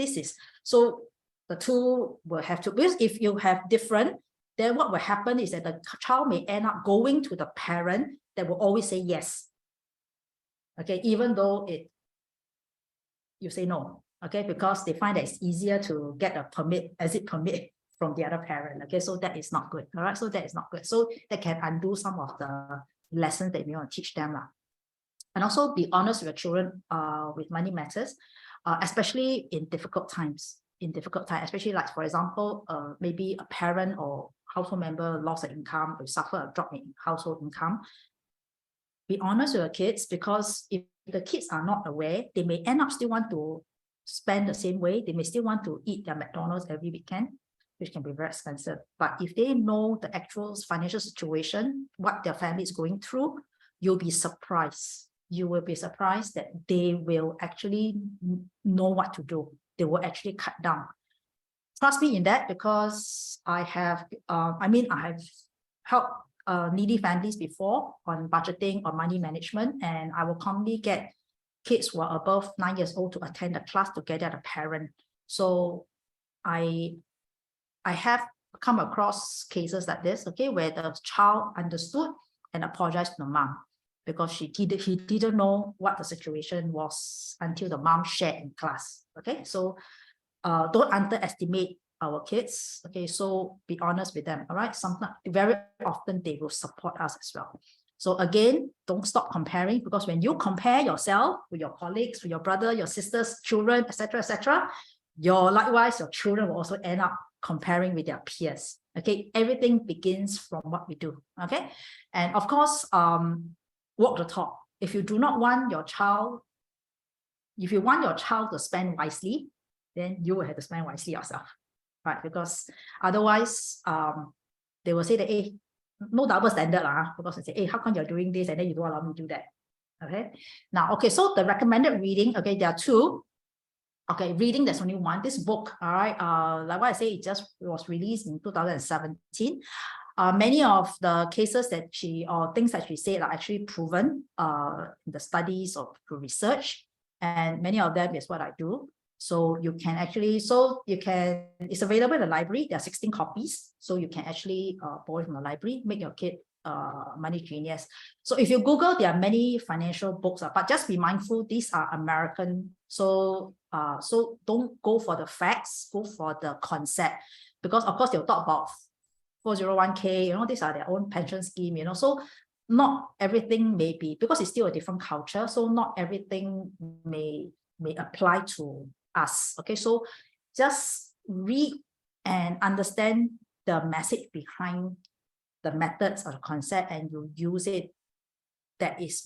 so the two will have to, because if you have different, then what will happen is that the child may end up going to the parent that will always say yes. Okay, even though you say no. Okay, because they find that it's easier to get a exit permit from the other parent. Okay, so that is not good. All right, so that is not good. So that can undo some of the lessons that you want to teach them. And also be honest with your children with money matters, especially in difficult times. Especially like, for example, maybe a parent or household member lost an income or suffer a drop in household income. Be honest with your kids, because if the kids are not aware, they may end up still want to spend the same way. They may still want to eat their McDonald's every weekend, which can be very expensive. But if they know the actual financial situation, what their family is going through, you'll be surprised. You will be surprised that they will actually know what to do. They will actually cut down. Trust me in that, because I have helped needy families before on budgeting or money management, and I will commonly get kids who are above 9 years old to attend the class together as a parent. So I have come across cases like this, okay, where the child understood and apologized to the mom because he didn't know what the situation was until the mom shared in class. Okay, so don't underestimate our kids. Okay, so be honest with them. All right, sometimes very often they will support us as well. So again, don't stop comparing, because when you compare yourself with your colleagues, with your brother, your sisters, children, etc., likewise your children will also end up comparing with their peers. Okay, everything begins from what we do. Okay, and of course, walk the talk. If you do not want your child, if you want your child to spend wisely, then you will have to spend wisely yourself, right? Because otherwise, they will say that, hey, no double standard lah, because they say, hey, how come you're doing this and then you don't allow me to do that? Okay, now, okay, so the recommended reading, okay, there are two. Okay, reading, there's only one. This book, all right, like what I say, it was released in 2017. Many of the cases that or things that she said are actually proven in the studies of research, and many of them is what I do. So you can actually, it's available in the library. There are 16 copies. So you can actually borrow from the library, make your kid money genius. So if you Google, there are many financial books, but just be mindful, these are American. So don't go for the facts, go for the concept, because of course they'll talk about 401k, you know, these are their own pension scheme, you know, so not everything may be, because it's still a different culture, so not everything may apply to us. Okay, so just read and understand the message behind the methods or the concept, and you use it that is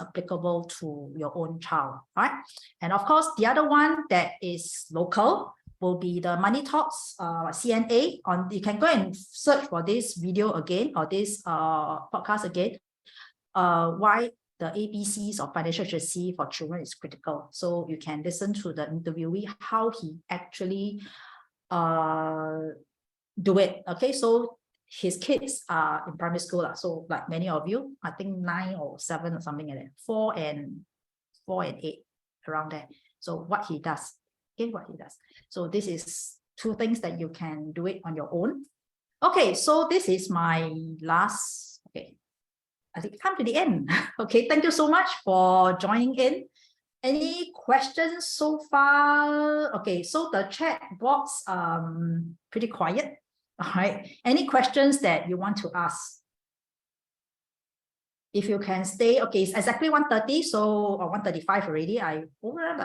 applicable to your own child, right? And of course, the other one that is local will be the Money Talks CNA. You can go and search for this video again, or this podcast again, why the ABCs of financial literacy for children is critical. So you can listen to the interviewee, how he actually do it. Okay, so his kids are in primary school, so like many of you, I think 9 or 7 or something like that, 4 and 8, around there. So what he does, okay, what he does. So this is 2 things that you can do it on your own. Okay, so this is my last, okay, I think come to the end. Okay, thank you so much for joining in. Any questions so far? Okay, so the chat box pretty quiet. All right, any questions that you want to ask? If you can stay, okay, it's exactly 1:30, so or 1:35 already. I overran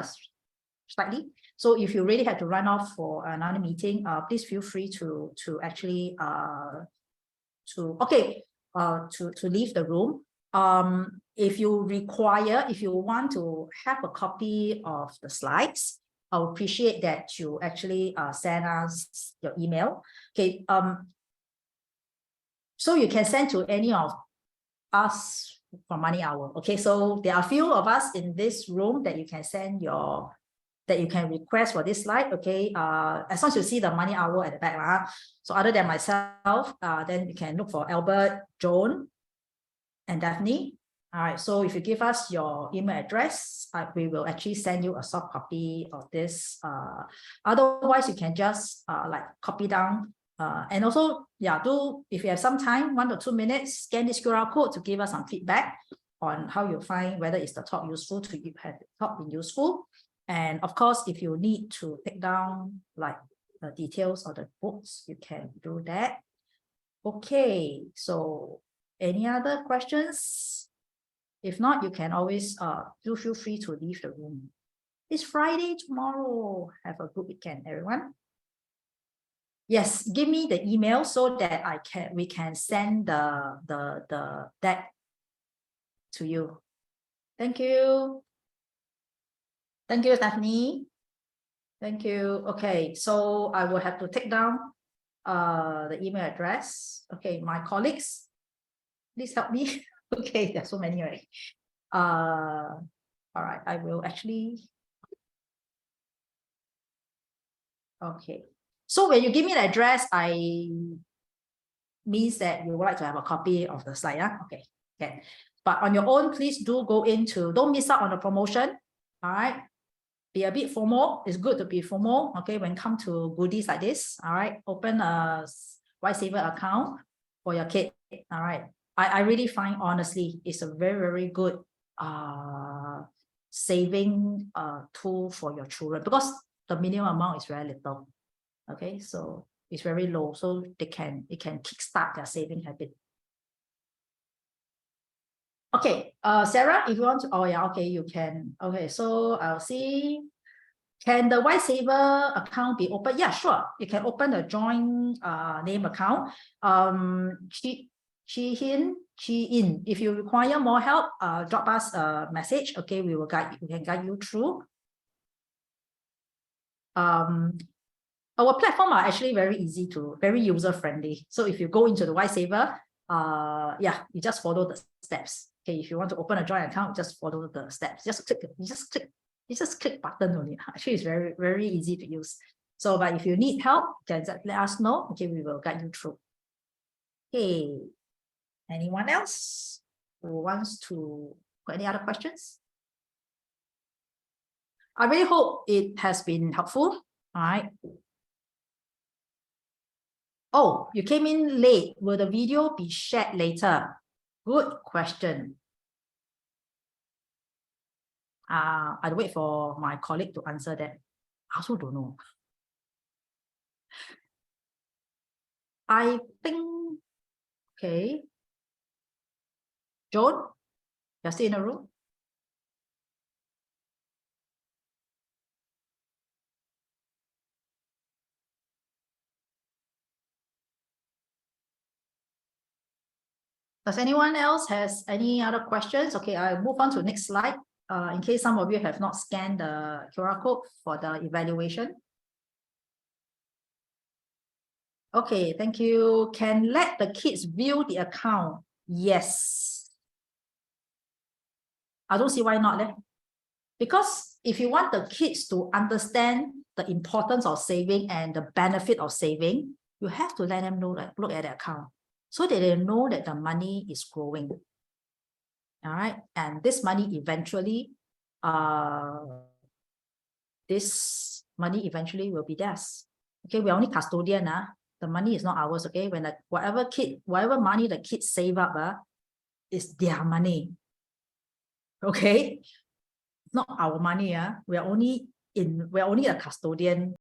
slightly. So if you really have to run off for another meeting, please feel free to actually to leave the room. If you want to have a copy of the slides, I would appreciate that you actually send us your email. Okay, so you can send to any of us from MoneyOwl. Okay, so there are a few of us in this room that you can send that you can request for this slide. Okay, as long as you see the MoneyOwl at the back. So other than myself, then you can look for Albert, Joan, and Daphne. All right, so if you give us your email address, we will actually send you a soft copy of this. Otherwise, you can just like copy down. And also, yeah, if you have some time, 1 or 2 minutes, scan this QR code to give us some feedback on how you find whether it's the talk useful to you, have the talk been useful. And of course, if you need to take down like the details of the books, you can do that. Okay, so any other questions? If not, you can always do feel free to leave the room. It's Friday tomorrow. Have a good weekend, everyone. Yes, give me the email so that we can send that to you. Thank you. Thank you, Stephanie. Thank you. Okay, so I will have to take down the email address. Okay, my colleagues, please help me. Okay, there's so many already. All right, I will actually. Okay, so when you give me the address, means that you would like to have a copy of the slide. Okay, okay. But on your own, please do go don't miss out on the promotion. All right. Be a bit FOMO. It's good to be FOMO. Okay, when it comes to goodies like this. All right. Open a White Saver account for your kid. All right. I really find, honestly, it's a very, very good saving tool for your children, because the minimum amount is very little. Okay, so it's very low, so it can kickstart their saving habit. Okay, Sarah, if you want to, oh yeah, okay, you can. Okay, so I'll see. Can the White Saver account be open? Yeah, sure. You can open a joint name account. Chi-in. If you require more help, drop us a message. Okay, we will guide you. We can guide you through. Our platform are actually very user friendly. So if you go into the White Saver, yeah, you just follow the steps. Okay, if you want to open a joint account, just follow the steps. You just click button only. Actually, it's very, very easy to use. So, but if you need help, then let us know. Okay, we will guide you through. Okay, anyone else who wants to got any other questions? I really hope it has been helpful. All right. Oh, you came in late. Will the video be shared later? Good question. I'll wait for my colleague to answer that. I also don't know. I think, okay. Joan, you're still in the room? Does anyone else has any other questions? Okay, I'll move on to the next slide. In case some of you have not scanned the QR code for the evaluation. Okay, thank you. Can let the kids view the account? Yes. I don't see why not then. Because if you want the kids to understand the importance of saving and the benefit of saving, you have to let them know, like, look at the account, so that they know that the money is growing. All right, and this money eventually, will be theirs. Okay, we're only custodian. The money is not ours. Okay, when whatever money the kids save up, is their money. Okay, it's not our money. We're only a custodian